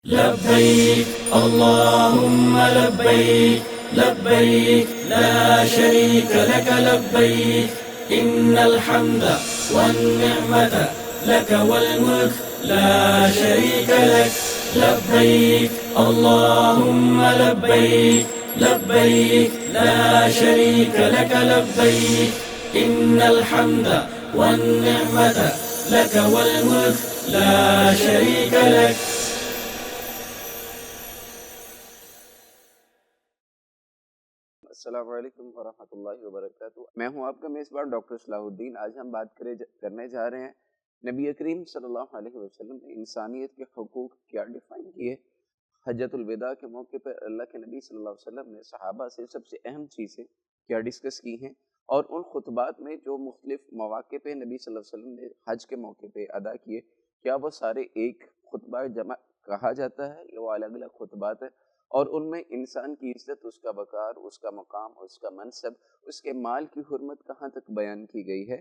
لبيك اللهم لبيك لبيك لا شريك لك لبيك إن الحمد والنعمة لك والملك لا شريك لك لبيك اللهم لبيك لبيك لا شريك لك لبيك إن الحمد والنعمة لك والملك لا شريك لك. السلام علیکم ورحمۃ اللہ وبرکاتہ. میں ہوں آپ کا میزبان ڈاکٹر صلاح الدین. آج ہم بات کرنے جا رہے ہیں نبی کریم صلی اللہ علیہ وسلم نے انسانیت کے حقوق کیا ڈیفائن کیے. حجۃ الوداع کے موقع پر اللہ کے نبی صلی اللہ علیہ وسلم نے صحابہ سے سب سے اہم چیزیں کیا ڈسکس کی ہیں، اور ان خطبات میں جو مختلف مواقع پہ نبی صلی اللہ علیہ وسلم نے حج کے موقع پہ ادا کیے، کیا وہ سارے ایک خطبہ جمع کہا جاتا ہے یا وہ الگ الگ خطبات ہیں، اور ان میں انسان کی عزت، اس کا وقار، اس کا مقام، اس کا منصب، اس کے مال کی حرمت کہاں تک بیان کی گئی ہے،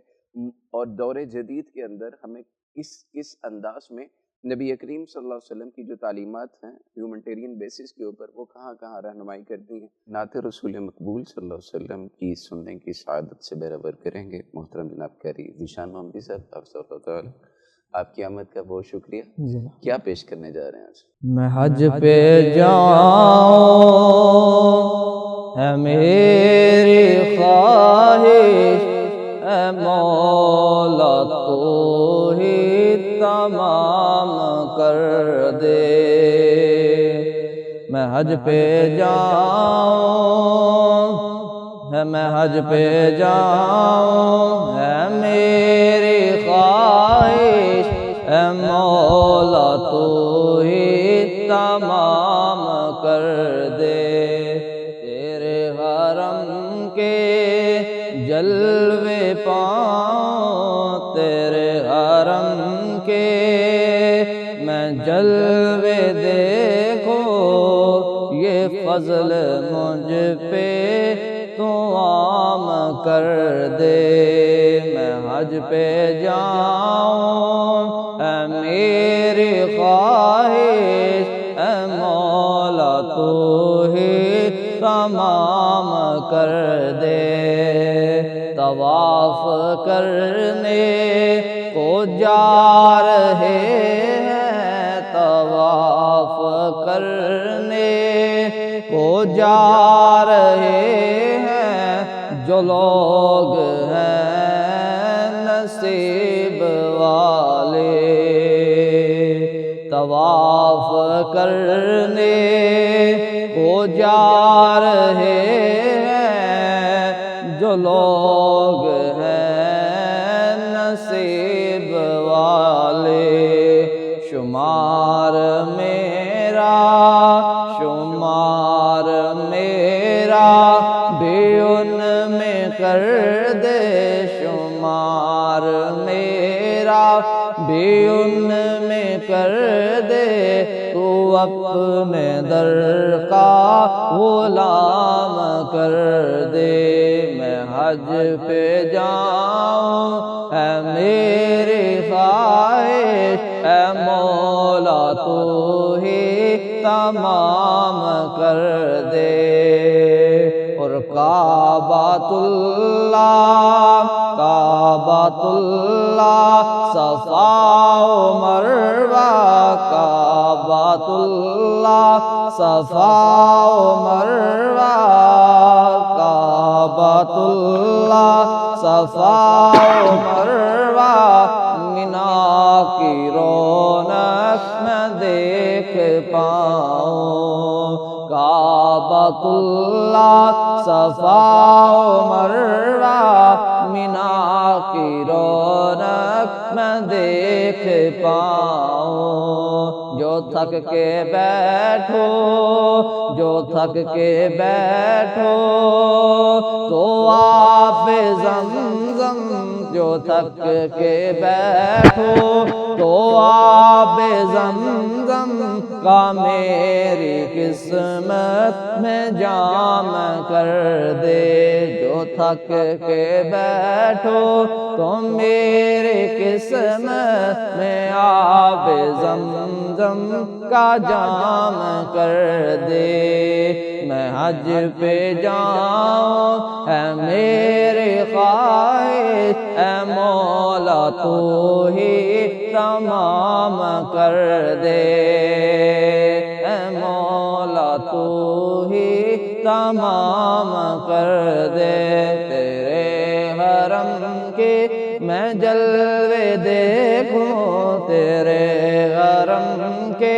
اور دور جدید کے اندر ہمیں کس انداز میں نبی کریم صلی اللہ علیہ وسلم کی جو تعلیمات ہیں ہیومنٹیرین بیسس کے اوپر وہ کہاں کہاں رہنمائی کرتی ہیں. نعت رسول مقبول صلی اللہ علیہ وسلم کی سننے کی سعادت سے برابر کریں گے. محترم جناب قاری ذیشان محمدی صاحب، آپ صلی اللہ تعالیٰ آپ کی آمد کا بہت شکریہ. کیا پیش کرنے جا رہے ہیں آج؟ میں حج پہ جاؤں ہے میری خواہش، اے مولا تو ہی تمام کر دے. میں حج پہ جاؤں ہے، میں حج پہ جاؤں ہے میری خواہش، اے مولا تو ہی تمام کر دے. تیرے حرم کے جلوے پاؤں، تیرے حرم کے میں جلوے دیکھو، یہ فضل مجھ پہ تو عام کر دے. میں حج پہ جاؤں اے میری خواہش، اے مولا تو ہی تمام کر دے. طواف کرنے کو جا رہے ہیں، طواف کرنے کو جا رہے ہیں جو لوگ ہیں نصیب والے. طواف کرنے کو جا رہے ہیں جو لوگ ہیں نصیب والے. شمار میرا بھی ان میں کر دے، شمار میرا بھی ان میں کر دے. تو اپنے در کا غلام کر دے. میں حج پہ جاؤں اے میری خواہش، اے مولا تو ہی تمام کر دے. اور کعبۃ اللہ صفا و مروہ، کعبۃ اللہ صفا و مروہ، کعبۃ اللہ صفا و مروہ. مینا کی رونق میں دیکھ پاؤں، کعبۃ اللہ صفا و مروہ. مینا کی رونق میں دیکھ پاؤں. جو تھک کے بیٹھو، جو تھک کے بیٹھو تو آب زمزم، جو تھک کے بیٹھو تو آب زمزم زمزم کا میری قسمت میں جام کر دے، جو تھک کے بیٹھو تم میری قسمت میں آب زمزم کا جام کر دے۔ میں حج پہ جاؤں اے میری خواہش، اے مولا تو ہی تمام کر دے، اے مولا تو ہی تمام کر دے۔ تیرے حرم کے میں جلوے دیکھوں، تیرے حرم کے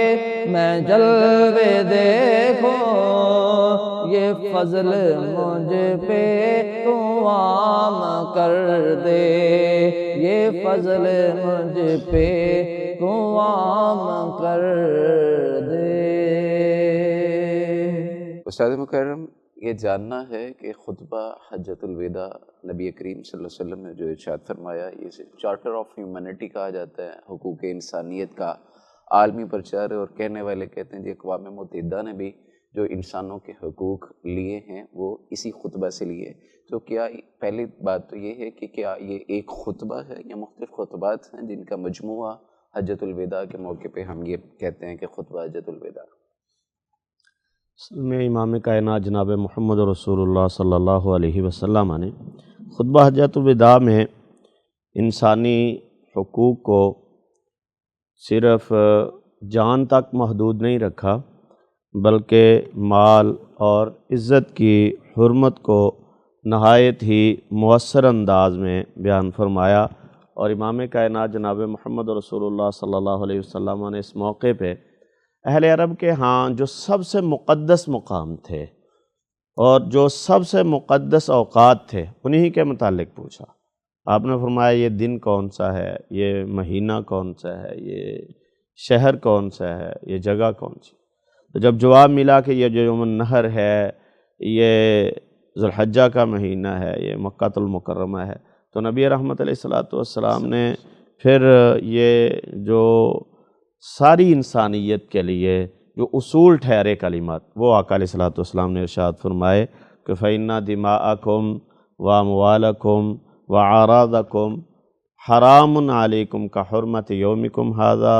میں جلوے دیکھوں، یہ فضل مجھ پہ تو عام کر دے، یہ فضل مجھ پہ تو عام کر دے۔ استاد مکرم، یہ جاننا ہے کہ خطبہ حجۃ الوداع نبی کریم صلی اللہ علیہ وسلم نے جو ارشاد فرمایا، یہ چارٹر آف ہیومینٹی کہا جاتا ہے، حقوق انسانیت کا عالمی پرچار ہے، اور کہنے والے کہتے ہیں کہ اقوام متحدہ نے بھی جو انسانوں کے حقوق لیے ہیں وہ اسی خطبہ سے لیے۔ تو کیا پہلی بات تو یہ ہے کہ کیا یہ ایک خطبہ ہے یا مختلف خطبات ہیں جن کا مجموعہ حجۃ الوداع کے موقع پہ ہم یہ کہتے ہیں کہ خطبہ حجۃ الوداع؟ اصل میں امام کائنات جناب محمد رسول اللہ صلی اللہ علیہ وسلم نے خطبہ حجۃ الوداع میں انسانی حقوق کو صرف جان تک محدود نہیں رکھا، بلکہ مال اور عزت کی حرمت کو نہایت ہی مؤثر انداز میں بیان فرمایا، اور امام کائنات جناب محمد رسول اللہ صلی اللہ علیہ وسلم نے اس موقع پہ اہل عرب کے ہاں جو سب سے مقدس مقام تھے اور جو سب سے مقدس اوقات تھے انہی کے متعلق پوچھا۔ آپ نے فرمایا یہ دن کون سا ہے، یہ مہینہ کون سا ہے، یہ شہر کون سا ہے، یہ جگہ کون سی؟ تو جب جواب ملا کہ یہ جو یوم النحر ہے، یہ ذو الحجہ کا مہینہ ہے، یہ مکہ المکرمہ ہے، تو نبی رحمت علیہ الصلوۃ والسلام نے پھر یہ جو ساری انسانیت کے لیے جو اصول ٹھہرے کلمات، وہ آقا علیہ الصلوۃ والسلام نے ارشاد فرمائے کہ فَإِنَّ دِمَاءَكُمْ وَأَمْوَالَكُمْ وَأَعْرَاضَكُمْ حَرَامٌ عَلَيْكُمْ كَحُرْمَةِ يَوْمِكُمْ هَذَا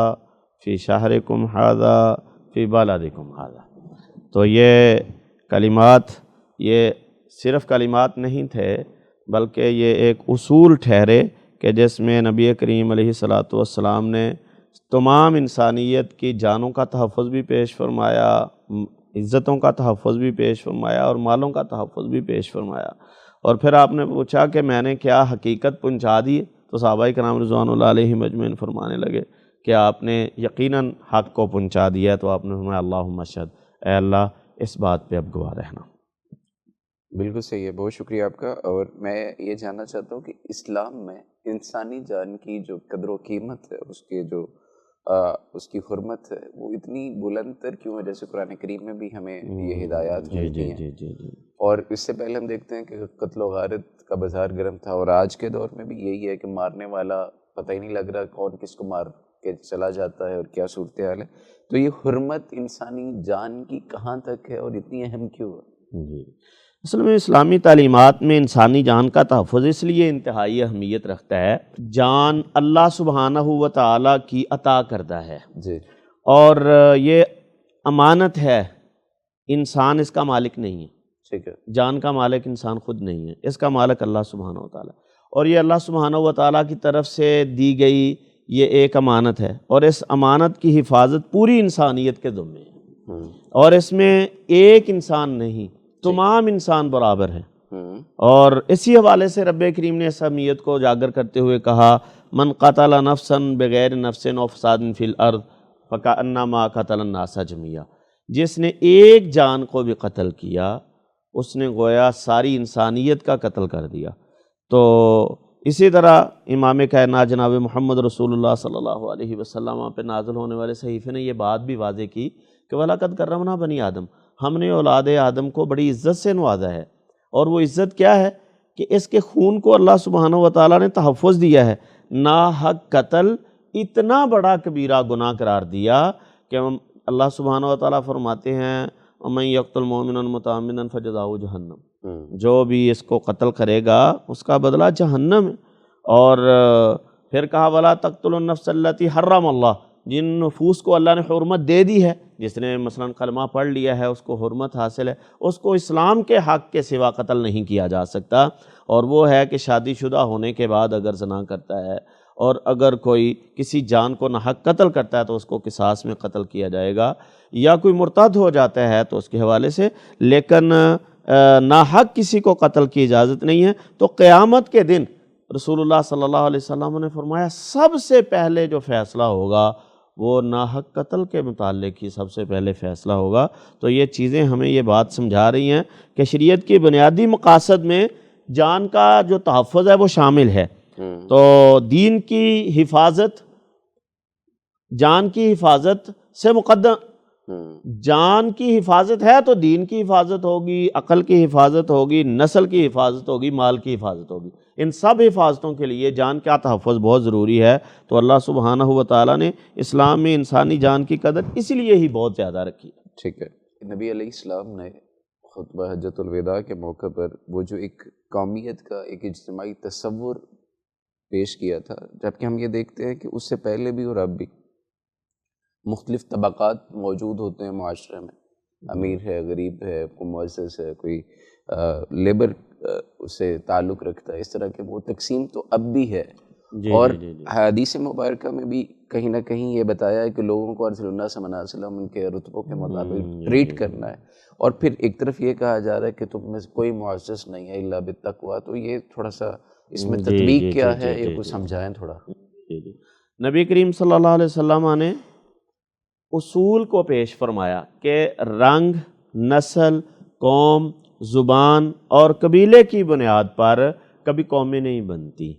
فِي شَهْرِكُمْ هَذَا فِي بَلَدِكُمْ هَذَا۔ تو یہ کلمات یہ صرف کلمات نہیں تھے، بلکہ یہ ایک اصول ٹھہرے کہ جس میں نبی کریم علیہ الصلوۃ والسلام نے تمام انسانیت کی جانوں کا تحفظ بھی پیش فرمایا، عزتوں کا تحفظ بھی پیش فرمایا، اور مالوں کا تحفظ بھی پیش فرمایا۔ اور پھر آپ نے پوچھا کہ میں نے کیا حقیقت پہنچا دی؟ تو صحابہ کرام رضوان اللہ علیہم اجمعین فرمانے لگے کہ آپ نے یقیناً حق کو پہنچا دیا ہے۔ تو آپ نے فرمایا اللہم اشہد، اے اللہ اس بات پہ اب گواہ رہنا۔ بالکل صحیح ہے، بہت شکریہ آپ کا۔ اور میں یہ جاننا چاہتا ہوں کہ اسلام میں انسانی جان کی جو قدر و قیمت ہے، اس کی حرمت ہے، وہ اتنی بلند تر کیوں ہے؟ جیسے قرآن کریم میں بھی ہمیں یہ ہدایات ملتی ہیں، اور اس سے پہلے ہم دیکھتے ہیں کہ قتل و غارت کا بازار گرم تھا، اور آج کے دور میں بھی یہی ہے کہ مارنے والا پتہ ہی نہیں لگ رہا کون کس کو مار کے چلا جاتا ہے اور کیا صورتحال ہے۔ تو یہ حرمت انسانی جان کی کہاں تک ہے اور اتنی اہم کیوں ہے؟ اصل میں اسلامی تعلیمات میں انسانی جان کا تحفظ اس لیے انتہائی اہمیت رکھتا ہے، جان اللہ سبحانہ و تعالیٰ کی عطا کردہ ہے جی، اور یہ امانت ہے، انسان اس کا مالک نہیں ہے۔ ٹھیک ہے، جان کا مالک انسان خود نہیں ہے، اس کا مالک اللہ سبحانہ و تعالیٰ، اور یہ اللہ سبحانہ و تعالیٰ کی طرف سے دی گئی یہ ایک امانت ہے، اور اس امانت کی حفاظت پوری انسانیت کے ذمے ہے، اور اس میں ایک انسان نہیں، تمام انسان برابر ہیں۔ اور اسی حوالے سے رب کریم نے اس اہمیت کو اجاگر کرتے ہوئے کہا من قتل نفسا بغیر نفس و فساد فی الارض فکأنما قتل الناس جميعا، جس نے ایک جان کو بھی قتل کیا اس نے گویا ساری انسانیت کا قتل کر دیا۔ تو اسی طرح امام کائنات جناب محمد رسول اللہ صلی اللہ علیہ وسلم پہ نازل ہونے والے صحیفے نے یہ بات بھی واضح کی کہ وَلَقَدْ كَرَّمْنَا بَنِي آدم، ہم نے اولاد آدم کو بڑی عزت سے نوازا ہے، اور وہ عزت کیا ہے کہ اس کے خون کو اللہ سبحانہ و تعالیٰ نے تحفظ دیا ہے، ناحق قتل اتنا بڑا کبیرہ گناہ قرار دیا کہ اللہ سبحانہ و تعالیٰ فرماتے ہیں وَمَن يَقْتُلْ مُؤْمِنًا مُتَعَمِّدًا فَجَزَاؤُهُ جَهَنَّمُ، جو بھی اس کو قتل کرے گا اس کا بدلہ جہنم ہے۔ اور پھر کہا وَلَا تَقْتُلُوا النَّفْسَ الَّتِي حَرَّمَ اللَّهُ، جن نفوس کو اللہ نے حرمت دے دی ہے، جس نے مثلا کلمہ پڑھ لیا ہے اس کو حرمت حاصل ہے، اس کو اسلام کے حق کے سوا قتل نہیں کیا جا سکتا، اور وہ ہے کہ شادی شدہ ہونے کے بعد اگر زنا کرتا ہے اور اگر کوئی کسی جان کو ناحق قتل کرتا ہے تو اس کو قصاص میں قتل کیا جائے گا، یا کوئی مرتد ہو جاتا ہے تو اس کے حوالے سے، لیکن ناحق کسی کو قتل کی اجازت نہیں ہے۔ تو قیامت کے دن رسول اللہ صلی اللہ علیہ وسلم نے فرمایا سب سے پہلے جو فیصلہ ہوگا وہ ناحق قتل کے متعلق ہی سب سے پہلے فیصلہ ہوگا۔ تو یہ چیزیں ہمیں یہ بات سمجھا رہی ہیں کہ شریعت کی بنیادی مقاصد میں جان کا جو تحفظ ہے وہ شامل ہے۔ تو دین کی حفاظت، جان کی حفاظت سے مقدم، جان کی حفاظت ہے تو دین کی حفاظت ہوگی، عقل کی حفاظت ہوگی، نسل کی حفاظت ہوگی، مال کی حفاظت ہوگی۔ ان سب حفاظتوں کے لیے جان کا تحفظ بہت ضروری ہے۔ تو اللہ سبحانہ و تعالیٰ نے اسلام میں انسانی جان کی قدر اس لیے ہی بہت زیادہ رکھی۔ ٹھیک ہے، نبی علیہ السلام نے خطبہ حجۃ الوداع کے موقع پر وہ جو ایک قومیت کا ایک اجتماعی تصور پیش کیا تھا، جبکہ ہم یہ دیکھتے ہیں کہ اس سے پہلے بھی اور اب بھی مختلف طبقات موجود ہوتے ہیں معاشرے میں، امیر ہے، غریب ہے، کوئی معزز ہے، کوئی لیبر سے تعلق رکھتا ہے، اس طرح کے وہ تقسیم تو اب بھی ہے۔ اور حدیث مبارکہ میں بھی کہیں نہ کہیں یہ بتایا ہے کہ لوگوں کو رسول اللہ صلی اللہ علیہ وسلم ان کے رتبوں کے مطابق ٹریٹ کرنا ہے، اور پھر ایک طرف یہ کہا جا رہا ہے کہ تم میں سے کوئی معزز نہیں ہے الا بالتقویٰ۔ تو یہ تھوڑا سا اس میں تطبیق کیا ہے یہ کچھ سمجھائیں تھوڑا۔ نبی کریم صلی اللہ علیہ وسلم نے اصول کو پیش فرمایا کہ رنگ، نسل، قوم، زبان اور قبیلے کی بنیاد پر کبھی قومیں نہیں بنتی۔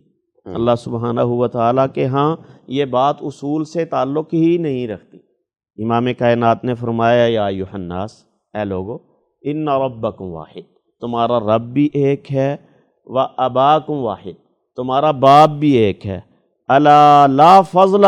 اللہ سبحانہ و تعالیٰ کے ہاں یہ بات اصول سے تعلق ہی نہیں رکھتی۔ امام کائنات نے فرمایا یا ایھا الناس، اے لوگو، ان ربکم واحد، تمہارا رب بھی ایک ہے، و اباکم واحد، تمہارا باپ بھی ایک ہے، الا لا فضل،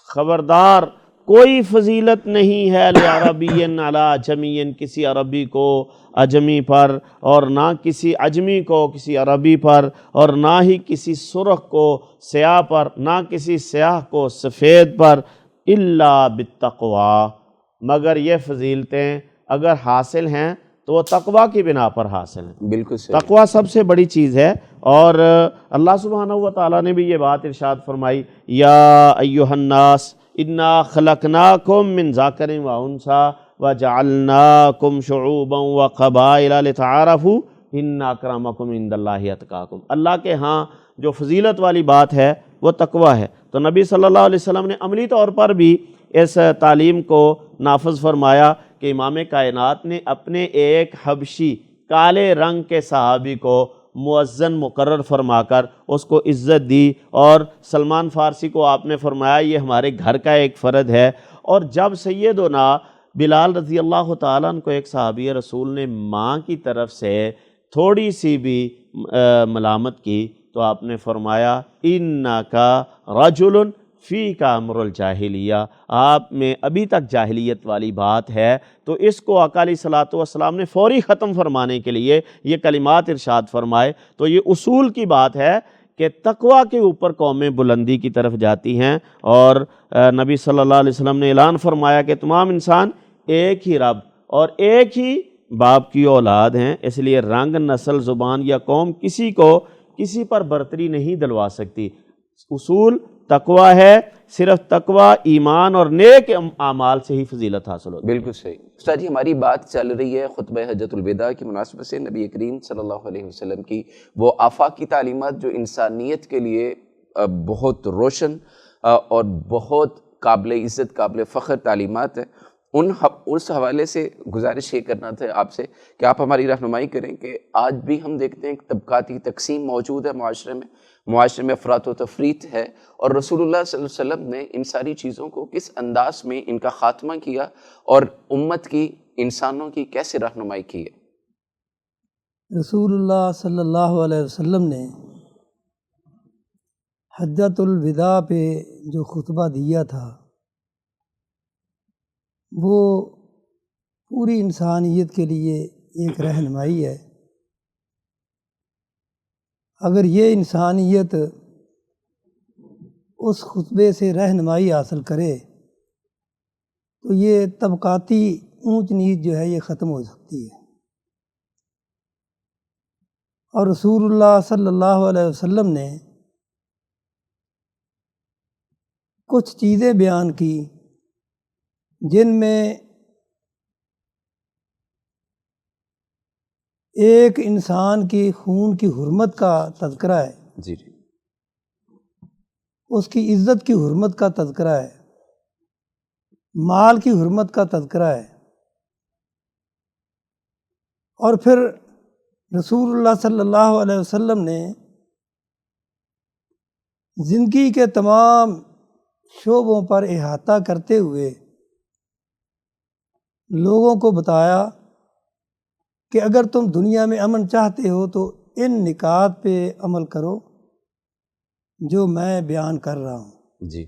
خبردار کوئی فضیلت نہیں ہے لعربی علی عجمی، کسی عربی کو عجمی پر، اور نہ کسی عجمی کو کسی عربی پر، اور نہ ہی کسی سرخ کو سیاہ پر، نہ کسی سیاہ کو سفید پر، الا بالتقویٰ، مگر یہ فضیلتیں اگر حاصل ہیں تو وہ تقویٰ کی بنا پر حاصل ہیں۔ بالکل صحیح، تقویٰ سب سے بڑی چیز ہے۔ اور اللہ سبحانہ و تعالیٰ نے بھی یہ بات ارشاد فرمائی یا ایھا الناس انا خلقناکم من ذکر و انثی وجعلناکم شعوبا وقبائل لتعارفوا ان اکرمکم عند اللہ اتقاکم۔ اللہ کے ہاں جو فضیلت والی بات ہے وہ تقویٰ ہے۔ تو نبی صلی اللہ علیہ وسلم نے عملی طور پر بھی اس تعلیم کو نافذ فرمایا کہ امام کائنات نے اپنے ایک حبشی کالے رنگ کے صحابی کو مؤذن مقرر فرما کر اس کو عزت دی، اور سلمان فارسی کو آپ نے فرمایا یہ ہمارے گھر کا ایک فرد ہے۔ اور جب سیدنا بلال رضی اللہ تعالیٰ عنہ کو ایک صحابی رسول نے ماں کی طرف سے تھوڑی سی بھی ملامت کی تو آپ نے فرمایا انکا رجل فیک امر الجاہلیہ، آپ میں ابھی تک جاہلیت والی بات ہے۔ تو اس کو آقا علیہ الصلوۃ والسلام نے فوری ختم فرمانے کے لیے یہ کلمات ارشاد فرمائے۔ تو یہ اصول کی بات ہے کہ تقویٰ کے اوپر قومیں بلندی کی طرف جاتی ہیں، اور نبی صلی اللہ علیہ وسلم نے اعلان فرمایا کہ تمام انسان ایک ہی رب اور ایک ہی باپ کی اولاد ہیں، اس لیے رنگ، نسل، زبان یا قوم کسی کو کسی پر برتری نہیں دلوا سکتی۔ اصول تقویٰ ہے، صرف تقویٰ، ایمان اور نیک اعمال سے ہی فضیلت حاصل ہوتی ہے۔ بالکل صحیح۔ استاد جی، ہماری بات چل رہی ہے خطبہ حجۃ الوداع کی مناسبت سے نبی کریم صلی اللہ علیہ وسلم کی وہ آفاقی تعلیمات جو انسانیت کے لیے بہت روشن اور بہت قابل عزت، قابل فخر تعلیمات ہیں۔ اس حوالے سے گزارش یہ کرنا تھا آپ سے کہ آپ ہماری رہنمائی کریں کہ آج بھی ہم دیکھتے ہیں کہ طبقاتی تقسیم موجود ہے معاشرے میں افراط و تفریط ہے، اور رسول اللہ صلی اللہ علیہ وسلم نے ان ساری چیزوں کو کس انداز میں ان کا خاتمہ کیا اور امت کی، انسانوں کی کیسے رہنمائی کی ہے؟ رسول اللہ صلی اللہ علیہ وسلم نے حجۃ الوداع پہ جو خطبہ دیا تھا وہ پوری انسانیت کے لیے ایک رہنمائی ہے۔ اگر یہ انسانیت اس خطبے سے رہنمائی حاصل کرے تو یہ طبقاتی اونچ نیچ جو ہے یہ ختم ہو سکتی ہے۔ اور رسول اللہ صلی اللہ علیہ وسلم نے کچھ چیزیں بیان کی جن میں ایک انسان کی خون کی حرمت کا تذکرہ ہے، جی اس کی عزت کی حرمت کا تذکرہ ہے، مال کی حرمت کا تذکرہ ہے، اور پھر رسول اللہ صلی اللہ علیہ وسلم نے زندگی کے تمام شعبوں پر احاطہ کرتے ہوئے لوگوں کو بتایا کہ اگر تم دنیا میں امن چاہتے ہو تو ان نکات پہ عمل کرو جو میں بیان کر رہا ہوں۔ جی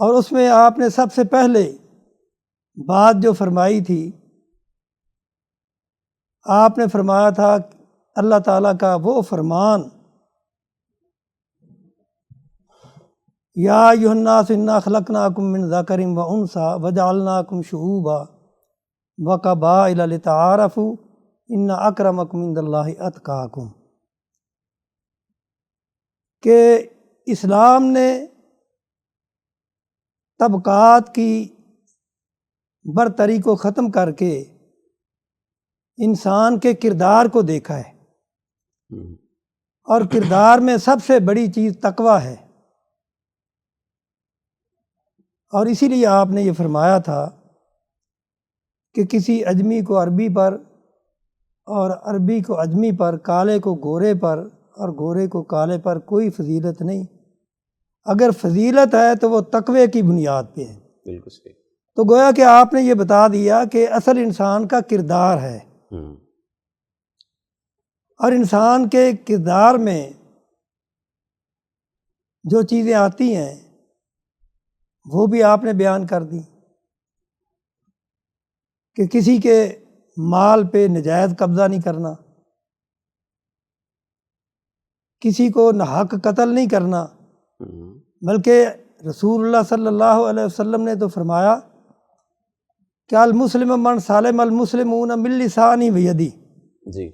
اور اس میں آپ نے سب سے پہلے بات جو فرمائی تھی، آپ نے فرمایا تھا اللہ تعالیٰ کا وہ فرمان، یا ایھا الناس انا خلقناکم من ذکر و انثی وجعلناکم شعوبا وقبائل لتعارفوا ان اکرمکم عند اللہ اتقاکم، کہ اسلام نے طبقات کی برتری کو ختم کر کے انسان کے کردار کو دیکھا ہے، اور کردار میں سب سے بڑی چیز تقویٰ ہے۔ اور اسی لیے آپ نے یہ فرمایا تھا کہ کسی اجمی کو عربی پر اور عربی کو اجمی پر، کالے کو گورے پر اور گورے کو کالے پر کوئی فضیلت نہیں، اگر فضیلت ہے تو وہ تقوی کی بنیاد پہ ہے۔ بالکل صحیح۔ تو گویا کہ آپ نے یہ بتا دیا کہ اصل انسان کا کردار ہے، اور انسان کے کردار میں جو چیزیں آتی ہیں وہ بھی آپ نے بیان کر دی کہ کسی کے مال پہ نجائز قبضہ نہیں کرنا، کسی کو ناحق قتل نہیں کرنا، بلکہ رسول اللہ صلی اللہ علیہ وسلم نے تو فرمایا کہ المسلم من سالم المسلمون من لسانی و یدی، جی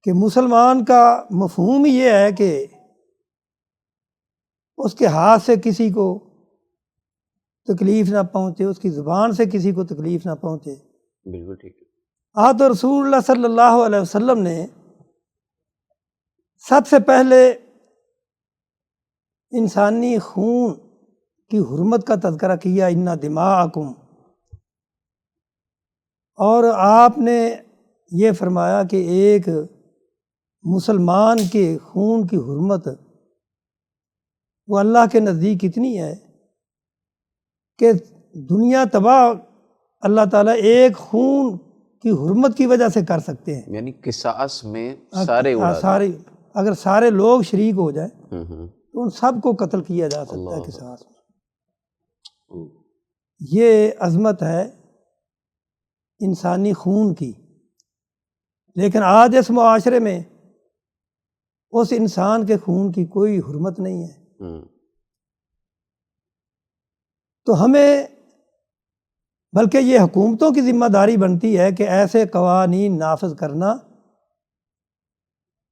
کہ مسلمان کا مفہوم یہ ہے کہ اس کے ہاتھ سے کسی کو تکلیف نہ پہنچے، اس کی زبان سے کسی کو تکلیف نہ پہنچے۔ بالکل ٹھیک ہے۔ تو رسول اللہ صلی اللہ علیہ وسلم نے سب سے پہلے انسانی خون کی حرمت کا تذکرہ کیا، ان دماءکم، اور آپ نے یہ فرمایا کہ ایک مسلمان کے خون کی حرمت وہ اللہ کے نزدیک اتنی ہے کہ دنیا تباہ اللہ تعالیٰ ایک خون کی حرمت کی وجہ سے کر سکتے ہیں، یعنی قصاص میں سارے اگر سارے لوگ شریک ہو جائیں تو ان سب کو قتل کیا جا سکتا ہے قصاص میں۔ یہ عظمت ہے انسانی خون کی، لیکن آج اس معاشرے میں اس انسان کے خون کی کوئی حرمت نہیں ہے۔ تو ہمیں بلکہ یہ حکومتوں کی ذمہ داری بنتی ہے کہ ایسے قوانین نافذ کرنا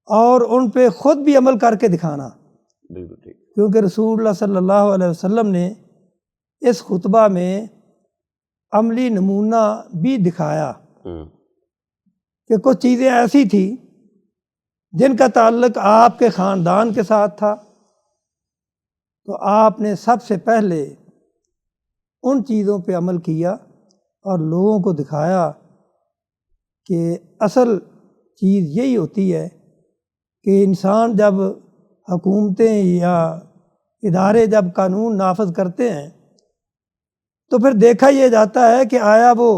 اور ان پہ خود بھی عمل کر کے دکھانا، بالکل ٹھیک، کیونکہ رسول اللہ صلی اللہ علیہ وسلم نے اس خطبہ میں عملی نمونہ بھی دکھایا کہ کچھ چیزیں ایسی تھیں جن کا تعلق آپ کے خاندان کے ساتھ تھا، تو آپ نے سب سے پہلے ان چیزوں پہ عمل کیا اور لوگوں کو دکھایا کہ اصل چیز یہی ہوتی ہے کہ انسان جب حکومتیں یا ادارے جب قانون نافذ کرتے ہیں تو پھر دیکھا یہ جاتا ہے کہ آیا وہ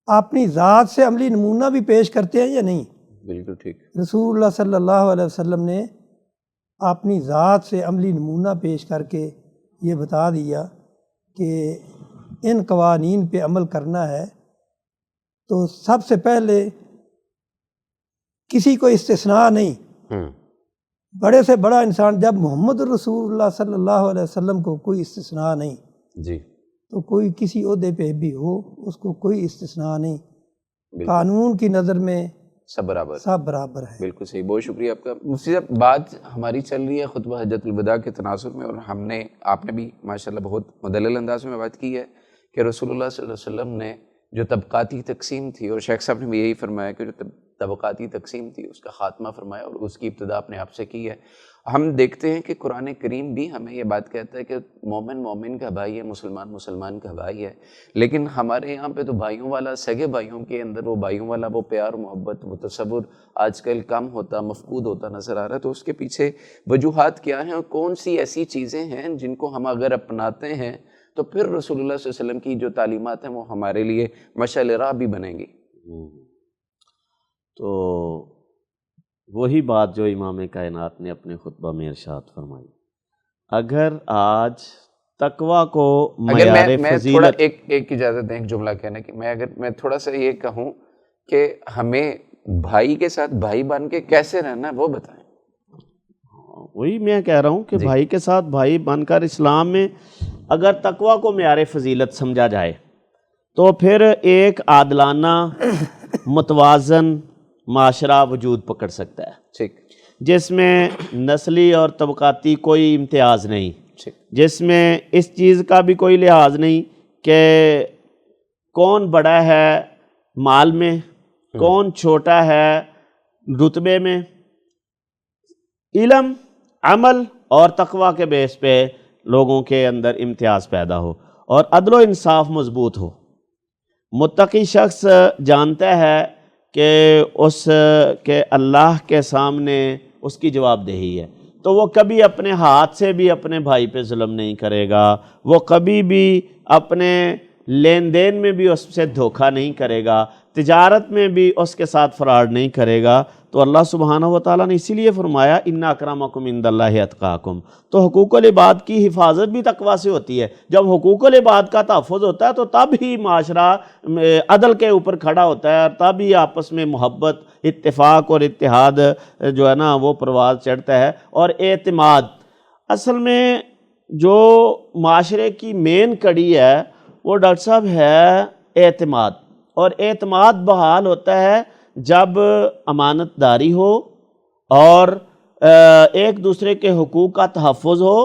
اپنی ذات سے عملی نمونہ بھی پیش کرتے ہیں یا نہیں۔ بالکل ٹھیک۔ رسول اللہ صلی اللہ علیہ وسلم نے اپنی ذات سے عملی نمونہ پیش کر کے یہ بتا دیا کہ ان قوانین پہ عمل کرنا ہے تو سب سے پہلے کسی کو استثناء نہیں، بڑے سے بڑا انسان جب محمد رسول اللہ صلی اللہ علیہ وسلم کو کوئی استثناء نہیں جی تو کوئی کسی عہدے پہ بھی ہو اس کو کوئی استثناء نہیں، قانون کی نظر میں سب برابر ہے۔ بالکل صحیح، بہت شکریہ آپ کا مفتی صاحب۔ بات ہماری چل رہی ہے خطبہ حجۃ الوداع کے تناظر میں، اور آپ نے بھی ماشاءاللہ بہت مدلل انداز میں بات کی ہے کہ رسول اللہ صلی اللہ علیہ وسلم نے جو طبقاتی تقسیم تھی، اور شیخ صاحب نے بھی یہی فرمایا کہ جو طبقاتی تقسیم تھی اس کا خاتمہ فرمایا، اور اس کی ابتدا اپنے آپ سے کی ہے۔ ہم دیکھتے ہیں کہ قرآن کریم بھی ہمیں یہ بات کہتا ہے کہ مومن مومن کا بھائی ہے، مسلمان مسلمان کا بھائی ہے، لیکن ہمارے یہاں پہ تو بھائیوں والا، سگے بھائیوں کے اندر وہ بھائیوں والا وہ پیار محبت وہ تصور آج کل کم ہوتا، مفقود ہوتا نظر آ رہا ہے۔ تو اس کے پیچھے وجوہات کیا ہیں، اور کون سی ایسی چیزیں ہیں جن کو ہم اگر اپناتے ہیں تو پھر رسول اللہ صلی اللہ علیہ وسلم کی جو تعلیمات ہیں وہ ہمارے لیے مشعل راہ بھی بنیں گی؟ تو وہی بات جو امام کائنات نے اپنے خطبہ میں ارشاد فرمائی، اگر آج تقوی کو معیار میں فضیلت، تھوڑا ایک اجازت دیں، ایک جملہ کہنے کی، میں تھوڑا سا یہ کہوں کہ ہمیں بھائی کے ساتھ بھائی بن کے کیسے رہنا ہے وہ بتائیں۔ وہی میں کہہ رہا ہوں کہ بھائی کے ساتھ بھائی بن کر اسلام میں اگر تقوی کو معیار فضیلت سمجھا جائے تو پھر ایک عادلانہ متوازن معاشرہ وجود پکڑ سکتا ہے، ٹھیک، جس میں نسلی اور طبقاتی کوئی امتیاز نہیں، ٹھیک، جس میں اس چیز کا بھی کوئی لحاظ نہیں کہ کون بڑا ہے مال میں، کون چھوٹا ہے رتبے میں۔ علم، عمل اور تقوی کے بیس پہ لوگوں کے اندر امتیاز پیدا ہو اور عدل و انصاف مضبوط ہو۔ متقی شخص جانتا ہے کہ اس کے اللہ کے سامنے اس کی جواب دہی ہے، تو وہ کبھی اپنے ہاتھ سے بھی اپنے بھائی پہ ظلم نہیں کرے گا، وہ کبھی بھی اپنے لین دین میں بھی اس سے دھوکہ نہیں کرے گا، تجارت میں بھی اس کے ساتھ فراڈ نہیں کرے گا۔ تو اللہ سبحانہ و تعالیٰ نے اسی لیے فرمایا ان اکرمکم عند اللہ اتقاکم۔ تو حقوق العباد کی حفاظت بھی تقویٰ سے ہوتی ہے۔ جب حقوق العباد کا تحفظ ہوتا ہے تو تب ہی معاشرہ عدل کے اوپر کھڑا ہوتا ہے، اور تب ہی آپس میں محبت، اتفاق اور اتحاد جو ہے نا وہ پرواز چڑھتا ہے۔ اور اعتماد، اصل میں جو معاشرے کی مین کڑی ہے وہ ڈاکٹر صاحب ہے اعتماد، اور اعتماد بحال ہوتا ہے جب امانت داری ہو اور ایک دوسرے کے حقوق کا تحفظ ہو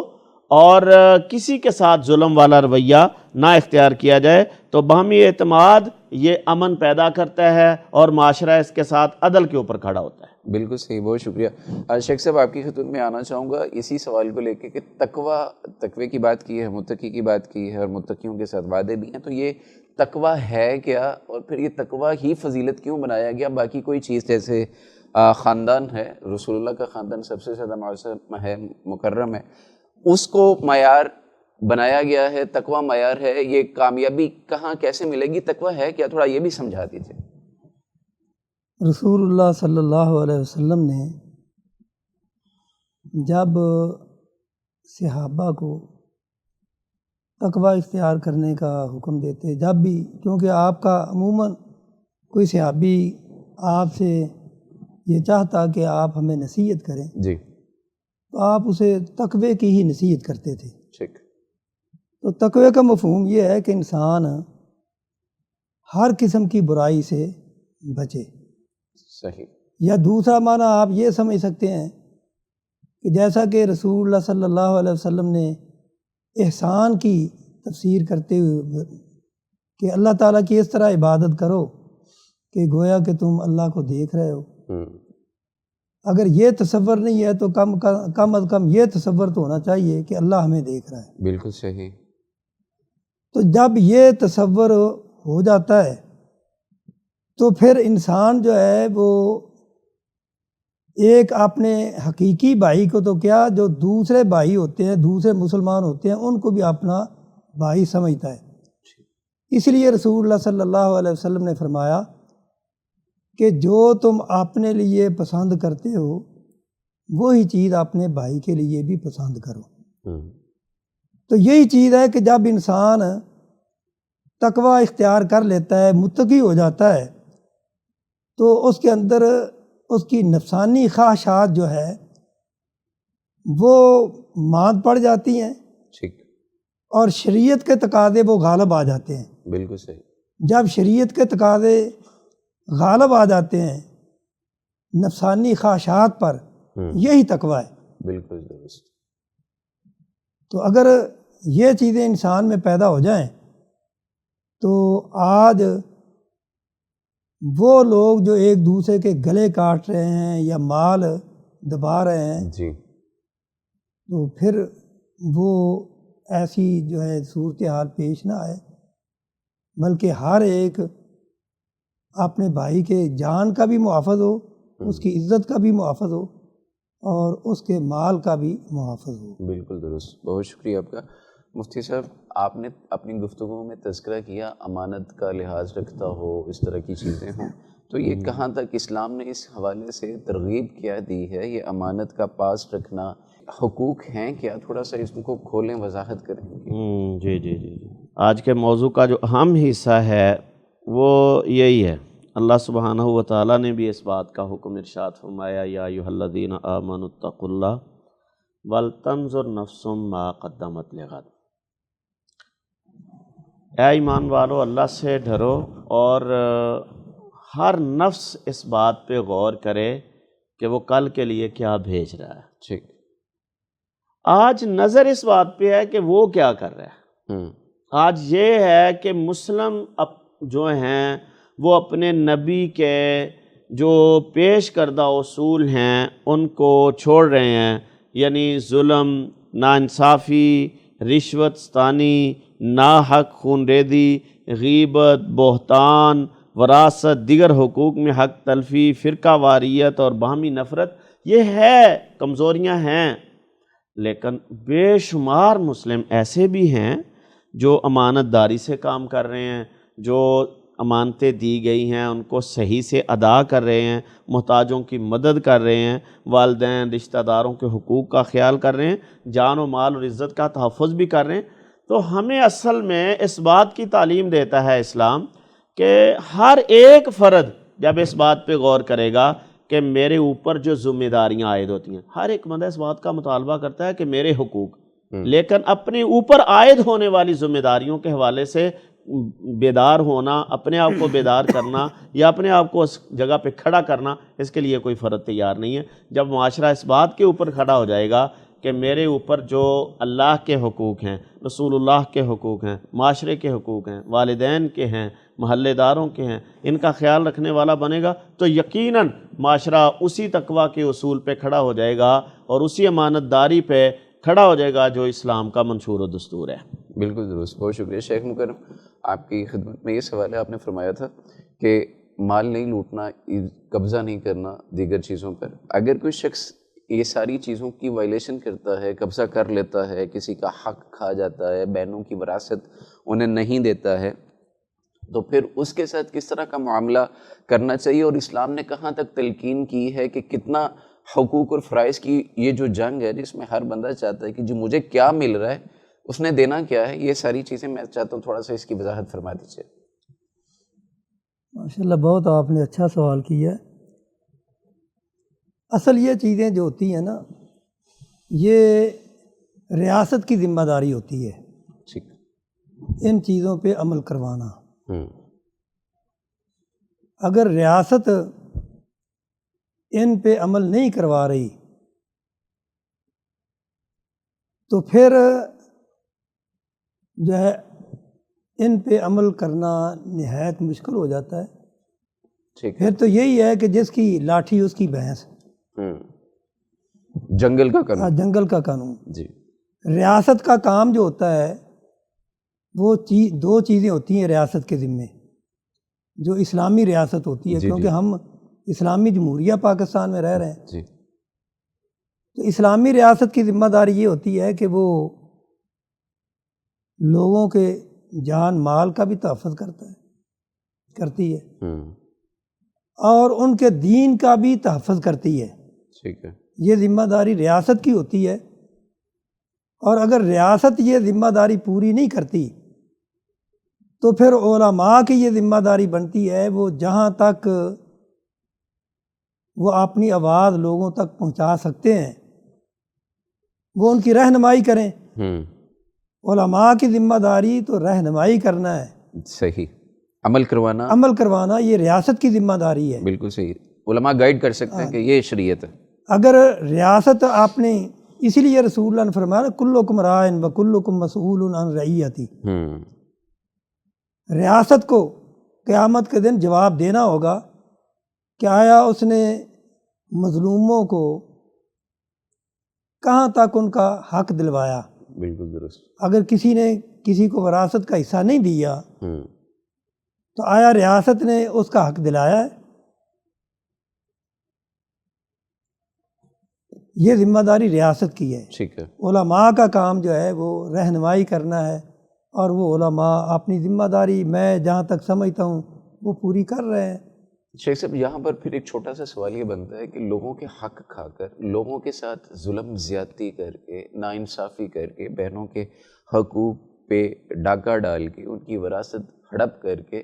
اور کسی کے ساتھ ظلم والا رویہ نہ اختیار کیا جائے۔ تو باہمی اعتماد یہ امن پیدا کرتا ہے اور معاشرہ اس کے ساتھ عدل کے اوپر کھڑا ہوتا ہے۔ بالکل صحیح، بہت شکریہ۔ شیخ صاحب آپ کی خدمت میں آنا چاہوں گا اسی سوال کو لے کے کہ تقوی کی بات کی ہے، متقی کی بات کی ہے، اور متقیوں کے ساتھ وعدے بھی ہیں، تو یہ تقوی ہے کیا، اور پھر یہ تقوی ہی فضیلت کیوں بنایا گیا؟ باقی کوئی چیز جیسے خاندان ہے، رسول اللہ کا خاندان سب سے زیادہ معظم ہے، مکرم ہے، اس کو معیار بنایا گیا ہے، تقوی معیار ہے، یہ کامیابی کہاں کیسے ملے گی؟ تقوی ہے کیا، تھوڑا یہ بھی سمجھا دیجیے۔ رسول اللہ صلی اللہ علیہ وسلم نے جب صحابہ کو تقوی اختیار کرنے کا حکم دیتے، جب بھی، کیونکہ آپ کا عموماً کوئی صحابی آپ سے یہ چاہتا کہ آپ ہمیں نصیحت کریں جی، تو آپ اسے تقوی کی ہی نصیحت کرتے تھے۔ ٹھیک، تو تقوی کا مفہوم یہ ہے کہ انسان ہر قسم کی برائی سے بچے، صحیح، یا دوسرا معنی آپ یہ سمجھ سکتے ہیں کہ جیسا کہ رسول اللہ صلی اللہ علیہ وسلم نے احسان کی تفسیر کرتے ہوئے کہ اللہ تعالیٰ کی اس طرح عبادت کرو کہ گویا کہ تم اللہ کو دیکھ رہے ہو۔ اگر یہ تصور نہیں ہے تو کم از کم یہ تصور تو ہونا چاہیے کہ اللہ ہمیں دیکھ رہا ہے۔ بالکل صحیح۔ تو جب یہ تصور ہو جاتا ہے تو پھر انسان جو ہے وہ ایک اپنے حقیقی بھائی کو تو کیا، جو دوسرے بھائی ہوتے ہیں، دوسرے مسلمان ہوتے ہیں، ان کو بھی اپنا بھائی سمجھتا ہے۔ اس لیے رسول اللہ صلی اللہ علیہ وسلم نے فرمایا کہ جو تم اپنے لیے پسند کرتے ہو وہی چیز اپنے بھائی کے لیے بھی پسند کرو۔ تو یہی چیز ہے کہ جب انسان تقوی اختیار کر لیتا ہے، متقی ہو جاتا ہے، تو اس کے اندر اس کی نفسانی خواہشات جو ہے وہ مات پڑ جاتی ہیں، ٹھیک، اور شریعت کے تقاضے وہ غالب آ جاتے ہیں۔ بالکل صحیح، جب شریعت کے تقاضے غالب آ جاتے ہیں نفسانی خواہشات پر، یہی تقوی ہے۔ بالکل درست، تو اگر یہ چیزیں انسان میں پیدا ہو جائیں تو آج وہ لوگ جو ایک دوسرے کے گلے کاٹ رہے ہیں یا مال دبا رہے ہیں، جی، تو پھر وہ ایسی جو ہے صورتحال پیش نہ آئے، بلکہ ہر ایک اپنے بھائی کے جان کا بھی محافظ ہو، اس کی عزت کا بھی محافظ ہو، اور اس کے مال کا بھی محافظ ہو۔ بالکل درست، بہت شکریہ آپ کا۔ مفتی صاحب، آپ نے اپنی گفتگو میں تذکرہ کیا امانت کا لحاظ رکھتا ہو، اس طرح کی چیزیں ہوں، تو یہ کہاں تک اسلام نے اس حوالے سے ترغیب کیا دی ہے؟ یہ امانت کا پاس رکھنا حقوق ہیں کیا؟ تھوڑا سا اس کو کھولیں، وضاحت کریں گے۔ جی جی جی جی، آج کے موضوع کا جو اہم حصہ ہے وہ یہی ہے۔ اللہ سبحانہ و تعالیٰ نے بھی اس بات کا حکم ارشاد فرمایا، یا ایھا الذین آمنوا اتقوا اللہ ولتنظر نفس ما قدمت لغد۔ اے ایمان والو، اللہ سے ڈرو اور ہر نفس اس بات پہ غور کرے کہ وہ کل کے لیے کیا بھیج رہا ہے۔ ٹھیک، آج نظر اس بات پہ ہے کہ وہ کیا کر رہا ہے۔ آج یہ ہے کہ مسلم جو ہیں وہ اپنے نبی کے جو پیش کردہ اصول ہیں ان کو چھوڑ رہے ہیں، یعنی ظلم، ناانصافی، رشوت ستانی، ناحق خون ریزی، غیبت، بہتان، وراثت، دیگر حقوق میں حق تلفی، فرقہ واریت اور باہمی نفرت، یہ ہے کمزوریاں ہیں۔ لیکن بے شمار مسلم ایسے بھی ہیں جو امانت داری سے کام کر رہے ہیں، جو امانتیں دی گئی ہیں ان کو صحیح سے ادا کر رہے ہیں، محتاجوں کی مدد کر رہے ہیں، والدین رشتہ داروں کے حقوق کا خیال کر رہے ہیں، جان و مال اور عزت کا تحفظ بھی کر رہے ہیں۔ تو ہمیں اصل میں اس بات کی تعلیم دیتا ہے اسلام کہ ہر ایک فرد جب اس بات پہ غور کرے گا کہ میرے اوپر جو ذمہ داریاں عائد ہوتی ہیں، ہر ایک بندہ اس بات کا مطالبہ کرتا ہے کہ میرے حقوق، لیکن اپنے اوپر عائد ہونے والی ذمہ داریوں کے حوالے سے بیدار ہونا، اپنے آپ کو بیدار کرنا یا اپنے آپ کو اس جگہ پہ کھڑا کرنا، اس کے لیے کوئی فرد تیار نہیں ہے۔ جب معاشرہ اس بات کے اوپر کھڑا ہو جائے گا کہ میرے اوپر جو اللہ کے حقوق ہیں، رسول اللہ کے حقوق ہیں، معاشرے کے حقوق ہیں، والدین کے ہیں، محلے داروں کے ہیں، ان کا خیال رکھنے والا بنے گا، تو یقیناً معاشرہ اسی تقویٰ کے اصول پہ کھڑا ہو جائے گا اور اسی امانت داری پہ کھڑا ہو جائے گا جو اسلام کا منشور و دستور ہے۔ بالکل درست، بہت شکریہ شیخ مکرم۔ آپ کی خدمت میں یہ سوال ہے، آپ نے فرمایا تھا کہ مال نہیں لوٹنا، قبضہ نہیں کرنا دیگر چیزوں پر۔ اگر کوئی شخص یہ ساری چیزوں کی وائلیشن کرتا ہے، قبضہ کر لیتا ہے، کسی کا حق کھا جاتا ہے، بہنوں کی وراثت انہیں نہیں دیتا ہے، تو پھر اس کے ساتھ کس طرح کا معاملہ کرنا چاہیے؟ اور اسلام نے کہاں تک تلقین کی ہے کہ کتنا حقوق اور فرائض کی یہ جو جنگ ہے جس میں ہر بندہ چاہتا ہے کہ جو مجھے کیا مل رہا ہے اس نے دینا کیا ہے، یہ ساری چیزیں میں چاہتا ہوں تھوڑا سا اس کی وضاحت فرما دیجیے۔ ماشاءاللہ، بہت آپ نے اچھا سوال کیا ہے۔ اصل یہ چیزیں جو ہوتی ہیں نا، یہ ریاست کی ذمہ داری ہوتی ہے ٹھیک، ان چیزوں پہ عمل کروانا۔ اگر ریاست ان پہ عمل نہیں کروا رہی تو پھر جو ہے ان پہ عمل کرنا نہایت مشکل ہو جاتا ہے۔ ٹھیک، پھر تو یہی ہے کہ جس کی لاٹھی اس کی بھینس، جنگل کا قانون۔ جنگل کا قانون۔ جی، ریاست کا کام جو ہوتا ہے وہ دو چیزیں ہوتی ہیں ریاست کے ذمے، جو اسلامی ریاست ہوتی ہے، جی، کیونکہ جی، ہم اسلامی جمہوریہ پاکستان میں رہ رہے ہیں، جی، تو اسلامی ریاست کی ذمہ داری یہ ہوتی ہے کہ وہ لوگوں کے جان مال کا بھی تحفظ کرتی ہے اور ان کے دین کا بھی تحفظ کرتی ہے۔ ٹھیک ہے، یہ ذمہ داری ریاست کی ہوتی ہے اور اگر ریاست یہ ذمہ داری پوری نہیں کرتی تو پھر علماء کی یہ ذمہ داری بنتی ہے وہ جہاں تک وہ اپنی آواز لوگوں تک پہنچا سکتے ہیں وہ ان کی رہنمائی کریں۔ علماء کی ذمہ داری تو رہنمائی کرنا ہے، صحیح، عمل کروانا یہ ریاست کی ذمہ داری ہے۔ بالکل صحیح، علماء گائیڈ کر سکتے ہیں کہ یہ شریعت ہے۔ اگر ریاست آپ نے، اسی لیے رسول اللہ نے فرمایا کلکم راعٍ وکلکم مسئول عن رعیتہ، ریاست کو قیامت کے دن جواب دینا ہوگا کہ آیا اس نے مظلوموں کو کہاں تک ان کا حق دلوایا۔ بالکل درست۔ اگر کسی نے کسی کو وراثت کا حصہ نہیں دیا تو آیا ریاست نے اس کا حق دلایا ہے؟ یہ ذمہ داری ریاست کی ہے۔ ٹھیک ہے۔ علماء کا کام جو ہے وہ رہنمائی کرنا ہے، اور وہ علماء اپنی ذمہ داری میں جہاں تک سمجھتا ہوں وہ پوری کر رہے ہیں۔ شیخ صاحب، یہاں پر پھر ایک چھوٹا سا سوال یہ بنتا ہے کہ لوگوں کے حق کھا کر، لوگوں کے ساتھ ظلم زیادتی کر کے، ناانصافی کر کے، بہنوں کے حقوق پہ ڈاکہ ڈال کے، ان کی وراثت ہڑپ کر کے،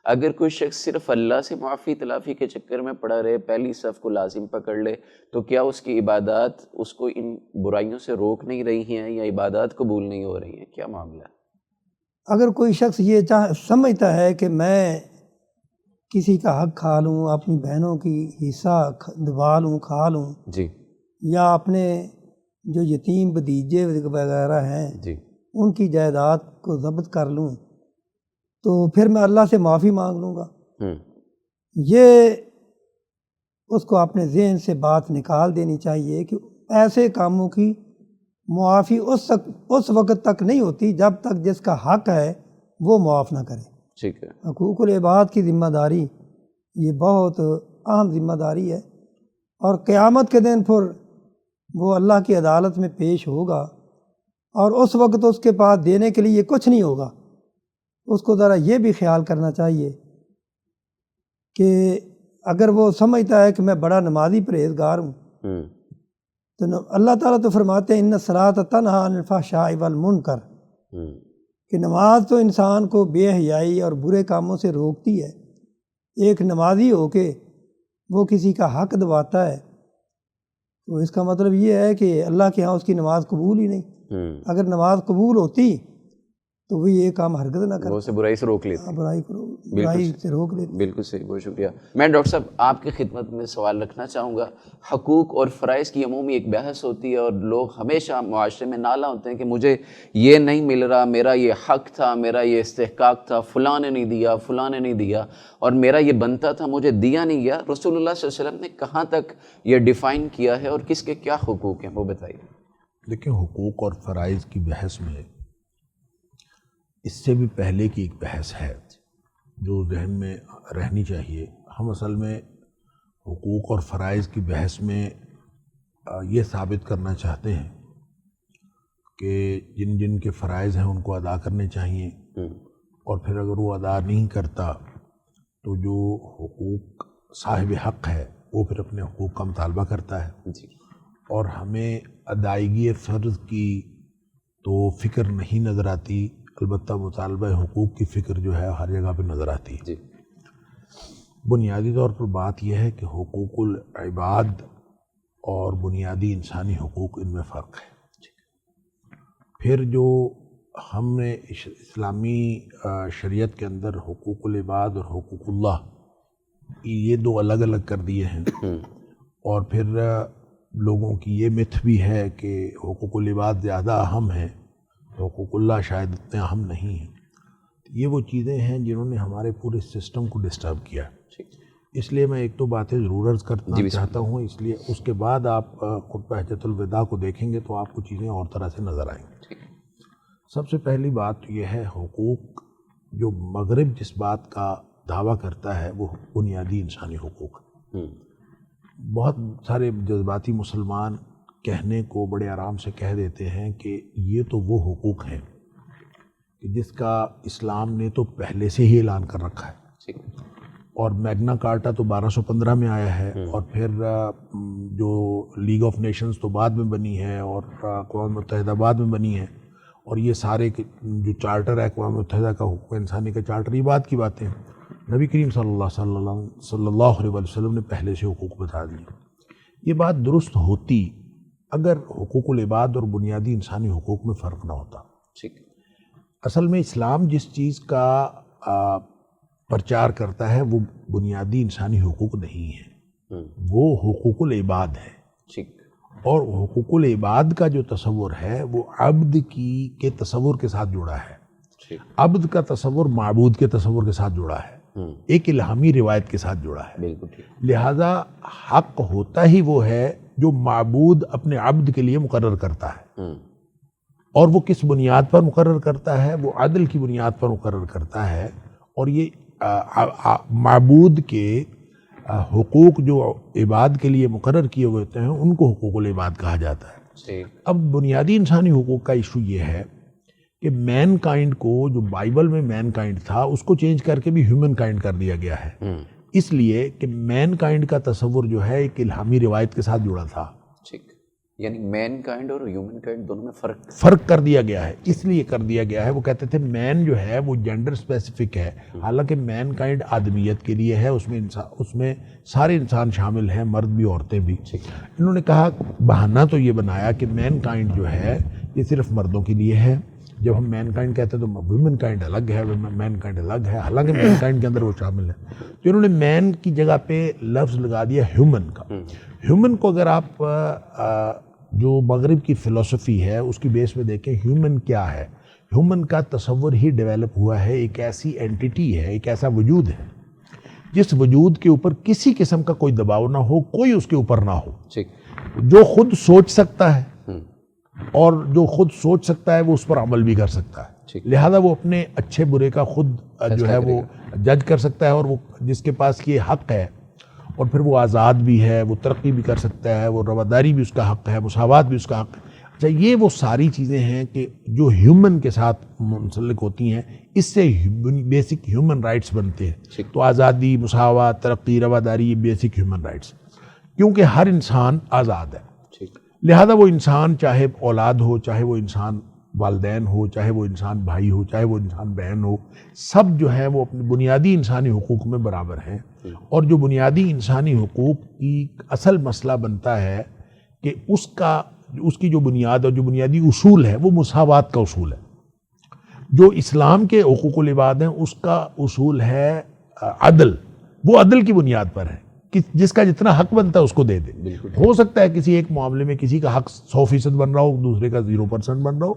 اگر کوئی شخص صرف اللہ سے معافی تلافی کے چکر میں پڑا رہے، پہلی صف کو لازم پکڑ لے، تو کیا اس کی عبادات اس کو ان برائیوں سے روک نہیں رہی ہیں یا عبادات قبول نہیں ہو رہی ہیں؟ کیا معاملہ ہے؟ اگر کوئی شخص یہ سمجھتا ہے کہ میں کسی کا حق کھا لوں، اپنی بہنوں کی حصہ دبا لوں، کھا لوں، جی، یا اپنے جو یتیم بھتیجے وغیرہ ہیں جی، ان کی جائیداد کو ضبط کر لوں تو پھر میں اللہ سے معافی مانگ لوں گا، یہ اس کو اپنے ذہن سے بات نکال دینی چاہیے کہ ایسے کاموں کی معافی اس وقت تک نہیں ہوتی جب تک جس کا حق ہے وہ معاف نہ کرے۔ ٹھیک ہے۔ حقوق العباد کی ذمہ داری یہ بہت اہم ذمہ داری ہے، اور قیامت کے دن پھر وہ اللہ کی عدالت میں پیش ہوگا، اور اس وقت اس کے پاس دینے کے لیے کچھ نہیں ہوگا۔ اس کو ذرا یہ بھی خیال کرنا چاہیے کہ اگر وہ سمجھتا ہے کہ میں بڑا نمازی پرہیزگار ہوں تو اللہ تعالیٰ تو فرماتے ہیں ان الصلاۃ تنہی عن الفحشاء والمنکر، کہ نماز تو انسان کو بے حیائی اور برے کاموں سے روکتی ہے۔ ایک نمازی ہو کے وہ کسی کا حق دباتا ہے تو اس کا مطلب یہ ہے کہ اللہ کے ہاں اس کی نماز قبول ہی نہیں۔ اگر نماز قبول ہوتی تو وہ یہ کام ہرگز نہ کرتا، وہ اسے برائی سے روک لیتے۔ برائی سے روک لیتے۔ بالکل صحیح، بہت شکریہ۔ میں ڈاکٹر صاحب آپ کی خدمت میں سوال رکھنا چاہوں گا۔ حقوق اور فرائض کی عمومی ایک بحث ہوتی ہے، اور لوگ ہمیشہ معاشرے میں نالا ہوتے ہیں کہ مجھے یہ نہیں مل رہا، میرا یہ حق تھا، میرا یہ استحقاق تھا، فلاں نے نہیں دیا، فلاں نے نہیں دیا، اور میرا یہ بنتا تھا، مجھے دیا نہیں گیا۔ رسول اللہ صلی اللہ علیہ وسلم نے کہاں تک یہ ڈیفائن کیا ہے اور کس کے کیا حقوق ہیں، وہ بتائیے۔ دیکھیں، حقوق اور فرائض کی بحث میں اس سے بھی پہلے کی ایک بحث ہے جو ذہن میں رہنی چاہیے۔ ہم اصل میں حقوق اور فرائض کی بحث میں یہ ثابت کرنا چاہتے ہیں کہ جن جن کے فرائض ہیں ان کو ادا کرنے چاہیے، اور پھر اگر وہ ادا نہیں کرتا تو جو حقوق صاحب حق ہے وہ پھر اپنے حقوق کا مطالبہ کرتا ہے۔ اور ہمیں ادائیگی فرض کی تو فکر نہیں نظر آتی، البتہ مطالبہ حقوق کی فکر جو ہے ہر جگہ پہ نظر آتی ہے۔ بنیادی طور پر بات یہ ہے کہ حقوق العباد اور بنیادی انسانی حقوق، ان میں فرق ہے۔ پھر جو ہم نے اسلامی شریعت کے اندر حقوق العباد اور حقوق اللہ یہ دو الگ الگ کر دیے ہیں، اور پھر لوگوں کی یہ متھ بھی ہے کہ حقوق العباد زیادہ اہم ہیں، حقوق اللہ شاید اتنے اہم نہیں ہیں۔ یہ وہ چیزیں ہیں جنہوں نے ہمارے پورے سسٹم کو ڈسٹرب کیا۔ اس لیے میں ایک دو باتیں ضرور عرض کرنا چاہتا ہوں، اس لیے اس کے بعد آپ خطبہ حجۃ الوداع کو دیکھیں گے تو آپ کو چیزیں اور طرح سے نظر آئیں گی۔ سب سے پہلی بات یہ ہے، حقوق جو مغرب جس بات کا دعویٰ کرتا ہے وہ بنیادی انسانی حقوق۔ بہت سارے جذباتی مسلمان کہنے کو بڑے آرام سے کہہ دیتے ہیں کہ یہ تو وہ حقوق ہیں کہ جس کا اسلام نے تو پہلے سے ہی اعلان کر رکھا ہے، اور میگنا کارٹا تو 1215 میں آیا ہے، اور پھر جو لیگ آف نیشنز تو بعد میں بنی ہے، اور اقوام متحدہ بعد میں بنی ہے، اور یہ سارے جو چارٹر ہے اقوام متحدہ کا حقوق انسانی کا چارٹر، یہ بات کی باتیں ہیں۔ نبی کریم صلی اللہ علیہ وسلم نے پہلے سے حقوق بتا دیے۔ یہ بات درست ہوتی اگر حقوق العباد اور بنیادی انسانی حقوق میں فرق نہ ہوتا۔ اصل میں اسلام جس چیز کا پرچار کرتا ہے وہ بنیادی انسانی حقوق نہیں ہے، وہ حقوق العباد ہے، اور حقوق العباد کا جو تصور ہے وہ عبد کے تصور کے ساتھ جڑا ہے۔ عبد کا تصور معبود کے تصور کے ساتھ جڑا ہے، ایک الہامی روایت کے ساتھ جڑا ہے۔ لہذا حق ہوتا ہی وہ ہے جو معبود اپنے عبد کے لیے مقرر کرتا ہے، اور وہ کس بنیاد پر مقرر کرتا ہے؟ وہ عدل کی بنیاد پر مقرر کرتا ہے، اور یہ معبود کے حقوق جو عباد کے لیے مقرر کیے ہوئے ہوتے ہیں ان کو حقوق العباد کہا جاتا ہے۔ اب بنیادی انسانی حقوق کا ایشو یہ ہے کہ مین کائنڈ کو، جو بائبل میں مین کائنڈ تھا اس کو چینج کر کے بھی ہیومن کائنڈ کر دیا گیا ہے، اس لیے کہ مین کائنڈ کا تصور جو ہے ایک الہامی روایت کے ساتھ جڑا تھا۔ یعنی مین کائنڈ اور ہیومن کائنڈ دونوں میں فرق کر دیا گیا ہے، اس لیے کر دیا گیا ہے۔ وہ کہتے تھے مین جو ہے وہ جینڈر اسپیسیفک ہے، حالانکہ مین کائنڈ آدمیت کے لیے ہے، اس میں سارے انسان شامل ہیں، مرد بھی عورتیں بھی۔ انہوں نے کہا، بہانہ تو یہ بنایا کہ مین کائنڈ جو ہے یہ صرف مردوں کے لیے ہے، جب ہم مین کائنڈ کہتے ہیں تو ویمن کائنڈ الگ ہے، مین کائنڈ الگ ہے، حالانکہ مین کائنڈ کے اندر وہ شامل ہے۔ تو انہوں نے مین کی جگہ پہ لفظ لگا دیا ہیومن کا۔ ہیومن کو اگر آپ جو مغرب کی فلسفی ہے اس کی بیس پہ دیکھیں، ہیومن کیا ہے؟ ہیومن کا تصور ہی ڈیولپ ہوا ہے، ایک ایسی اینٹیٹی ہے، ایک ایسا وجود ہے جس وجود کے اوپر کسی قسم کا کوئی دباؤ نہ ہو، کوئی اس کے اوپر نہ ہو، جو خود سوچ سکتا ہے، اور جو خود سوچ سکتا ہے وہ اس پر عمل بھی کر سکتا ہے، لہذا وہ اپنے اچھے برے کا خود جو ہے وہ جج کر سکتا ہے، اور وہ جس کے پاس یہ حق ہے، اور پھر وہ آزاد بھی ہے، وہ ترقی بھی کر سکتا ہے، وہ رواداری بھی اس کا حق ہے، مساوات بھی اس کا حق ہے۔ اچھا، یہ وہ ساری چیزیں ہیں کہ جو ہیومن کے ساتھ منسلک ہوتی ہیں، اس سے بیسک ہیومن رائٹس بنتے ہیں۔ تو آزادی، مساوات، ترقی، رواداری، یہ بیسک ہیومن رائٹس، کیونکہ ہر انسان آزاد ہے، لہذا وہ انسان چاہے اولاد ہو، چاہے وہ انسان والدین ہو، چاہے وہ انسان بھائی ہو، چاہے وہ انسان بہن ہو، سب جو ہے وہ اپنے بنیادی انسانی حقوق میں برابر ہیں۔ اور جو بنیادی انسانی حقوق کی اصل مسئلہ بنتا ہے کہ اس کی جو بنیاد اور جو بنیادی اصول ہے وہ مساوات کا اصول ہے۔ جو اسلام کے حقوق العباد ہیں اس کا اصول ہے عدل، وہ عدل کی بنیاد پر ہے کہ جس کا جتنا حق بنتا ہے اس کو دے دے۔ ہو سکتا ہے کسی ایک معاملے میں کسی کا حق 100% بن رہا ہو، دوسرے کا 0% بن رہا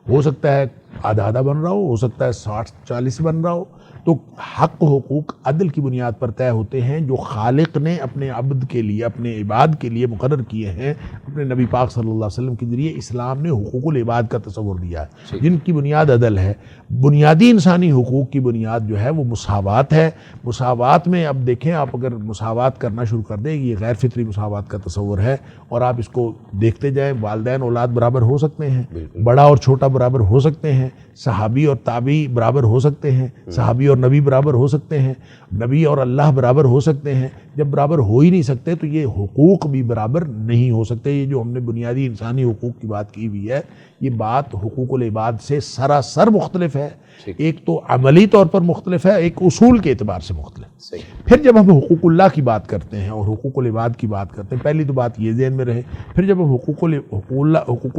ہو سکتا ہے آدھا آدھا بن رہا ہو سکتا ہے 60-40 بن رہا ہو۔ تو حق و حقوق عدل کی بنیاد پر طے ہوتے ہیں، جو خالق نے اپنے عبد کے لیے، اپنے عباد کے لیے مقرر کیے ہیں۔ اپنے نبی پاک صلی اللہ علیہ وسلم کے ذریعے اسلام نے حقوق العباد کا تصور دیا ہے، جن کی بنیاد عدل ہے۔ بنیادی انسانی حقوق کی بنیاد جو ہے وہ مساوات ہے۔ مساوات میں اب دیکھیں، آپ اگر مساوات کرنا شروع کر دیں، یہ غیر فطری مساوات کا تصور ہے، اور آپ اس کو دیکھتے جائیں، والدین اولاد برابر ہو سکتے ہیں، بڑا اور چھوٹا برابر ہو سکتے ہیں، صحابی اور تابعی برابر ہو سکتے ہیں، صحابی اور نبی برابر ہو سکتے ہیں، نبی اور اللہ برابر ہو سکتے ہیں۔ جب برابر ہو ہی نہیں سکتے تو یہ حقوق بھی برابر نہیں ہو سکتے۔ یہ جو ہم نے بنیادی انسانی حقوق کی بات کی ہوئی ہے، یہ بات حقوق العباد سے سراسر مختلف ہے۔ ایک تو عملی طور پر مختلف ہے، ایک اصول کے اعتبار سے مختلف۔ پھر جب ہم حقوق اللہ کی بات کرتے ہیں اور حقوق العباد کی بات کرتے ہیں، پہلی تو بات یہ ذہن میں رہے، پھر جب ہم حقوق اللہ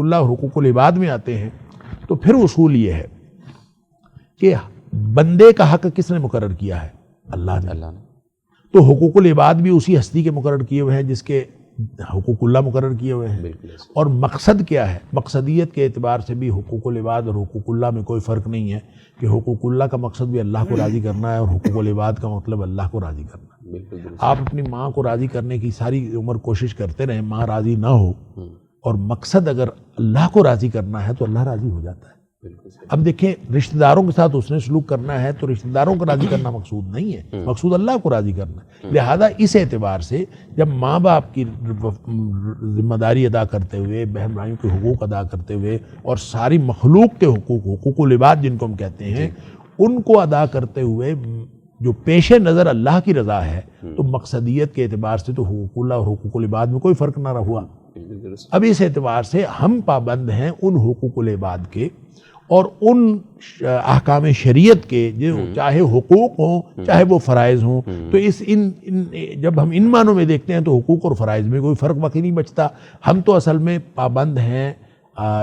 اور حقوق العباد میں آتے ہیں تو پھر اصول یہ ہے کہ بندے کا حق کس نے مقرر کیا ہے؟ اللہ نے۔ تو حقوق العباد بھی اسی ہستی کے مقرر کیے ہوئے ہیں جس کے حقوق اللہ مقرر کیے ہوئے ہیں۔ اور مقصد کیا ہے؟ مقصدیت کے اعتبار سے بھی حقوق العباد اور حقوق اللہ میں کوئی فرق نہیں ہے، کہ حقوق اللہ کا مقصد بھی اللہ کو راضی کرنا ہے، اور حقوق العباد کا مطلب اللہ کو راضی کرنا ہے۔ آپ اپنی ماں کو راضی کرنے کی ساری عمر کوشش کرتے رہیں، ماں راضی نہ ہو، اور مقصد اگر اللہ کو راضی کرنا ہے تو اللہ راضی ہو جاتا ہے۔ اب دیکھیں، رشتہ داروں کے ساتھ اس نے سلوک کرنا ہے تو رشتہ داروں کو راضی کرنا مقصود نہیں ہے، مقصود اللہ کو راضی کرنا ہے۔ لہذا اس اعتبار سے جب ماں باپ کی ذمہ داری ادا کرتے ہوئے، بہن بھائیوں کے حقوق ادا کرتے ہوئے، اور ساری مخلوق کے حقوق، حقوق العباد جن کو ہم کہتے ہیں، ان کو ادا کرتے ہوئے جو پیش نظر اللہ کی رضا ہے تو مقصدیت کے اعتبار سے تو حقوق اللہ اور حقوق العباد میں کوئی فرق نہ ہوا. اب اس اعتبار سے ہم پابند ہیں ان حقوق العباد کے اور ان احکام شریعت کے، جو چاہے حقوق ہوں چاہے وہ فرائض ہوں. تو جب ہم ان معنوں میں دیکھتے ہیں تو حقوق اور فرائض میں کوئی فرق باقی نہیں بچتا. ہم تو اصل میں پابند ہیں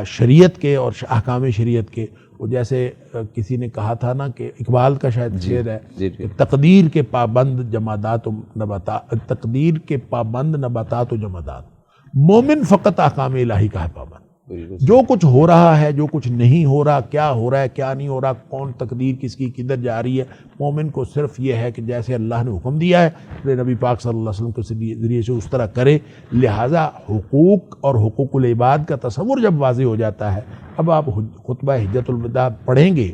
شریعت کے اور احکام شریعت کے. وہ جیسے کسی نے کہا تھا نا کہ اقبال کا شاید شعر ہے کہ تقدیر کے پابند جمادات و نباتات، تقدیر کے پابند نباتات و جمادات، مومن فقط احکام الہی کا ہے پابند. جو کچھ ہو رہا ہے، جو کچھ نہیں ہو رہا، کیا ہو رہا ہے کیا نہیں ہو رہا، کون تقدیر کس کی کدھر جا رہی ہے، مومن کو صرف یہ ہے کہ جیسے اللہ نے حکم دیا ہے اپنے نبی پاک صلی اللہ علیہ وسلم کے ذریعے سے اس طرح کرے. لہٰذا حقوق اور حقوق العباد کا تصور جب واضح ہو جاتا ہے، اب آپ خطبہ حجۃ الوداع پڑھیں گے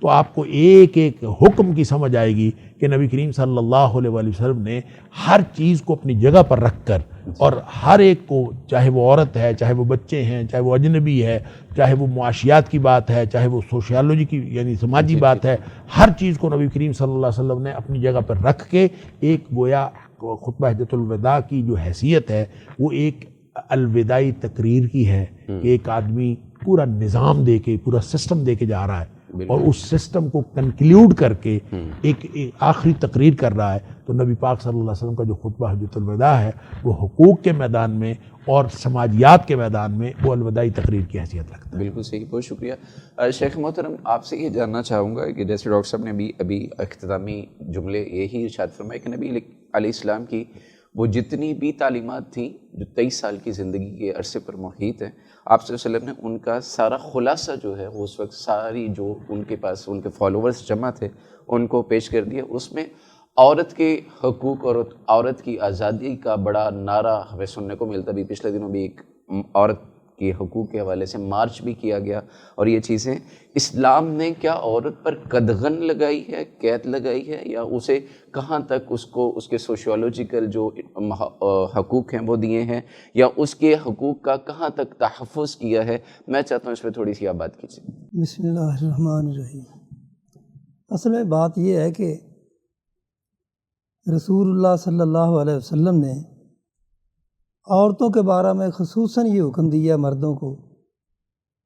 تو آپ کو ایک ایک حکم کی سمجھ آئے گی کہ نبی کریم صلی اللہ علیہ وسلم نے ہر چیز کو اپنی جگہ پر رکھ کر اور ہر ایک کو، چاہے وہ عورت ہے، چاہے وہ بچے ہیں، چاہے وہ اجنبی ہے، چاہے وہ معاشیات کی بات ہے، چاہے وہ سوشیالوجی کی یعنی سماجی بات ہے، ہر چیز کو نبی کریم صلی اللہ علیہ وسلم نے اپنی جگہ پر رکھ کے ایک گویا خطبہ حجۃ الوداع کی جو حیثیت ہے وہ ایک الوداعی تقریر کی ہے کہ ایک آدمی پورا نظام دے کے، پورا سسٹم دے کے جا رہا ہے اور اس سسٹم کو کنکلیوڈ کر کے ایک آخری تقریر کر رہا ہے. تو نبی پاک صلی اللہ علیہ وسلم کا جو خطبہ حجۃ الوداع ہے وہ حقوق کے میدان میں اور سماجیات کے میدان میں وہ الوداعی تقریر کی حیثیت رکھتا ہے. بالکل صحیح، بہت شکریہ. شیخ محترم، آپ سے یہ جاننا چاہوں گا کہ جیسے ڈاکٹر صاحب نے ابھی اختتامی جملے یہی ارشاد فرمائے کہ نبی علیہ السلام کی وہ جتنی بھی تعلیمات تھیں جو 23 سال کی زندگی کے عرصے پر محیط ہیں، آپ صلی اللہ علیہ وسلم نے ان کا سارا خلاصہ جو ہے وہ اس وقت ساری جو ان کے پاس ان کے فالوورز جمع تھے ان کو پیش کر دیا. اس میں عورت کے حقوق اور عورت کی آزادی کا بڑا نعرہ ہمیں سننے کو ملتا. بھی پچھلے دنوں بھی ایک عورت کے حقوق کے حوالے سے مارچ بھی کیا گیا. اور یہ چیزیں اسلام نے کیا عورت پر قدغن لگائی ہے، قید لگائی ہے، یا اسے کہاں تک اس کو اس کے سوشیولوجیکل جو حقوق ہیں وہ دیے ہیں، یا اس کے حقوق کا کہاں تک تحفظ کیا ہے؟ میں چاہتا ہوں اس پہ تھوڑی سی آپ بات کیجیے. بسم اللہ الرحمن الرحیم. اصل میں بات یہ ہے کہ رسول اللہ صلی اللہ علیہ وسلم نے عورتوں کے بارے میں خصوصاً یہ حکم دیا مردوں کو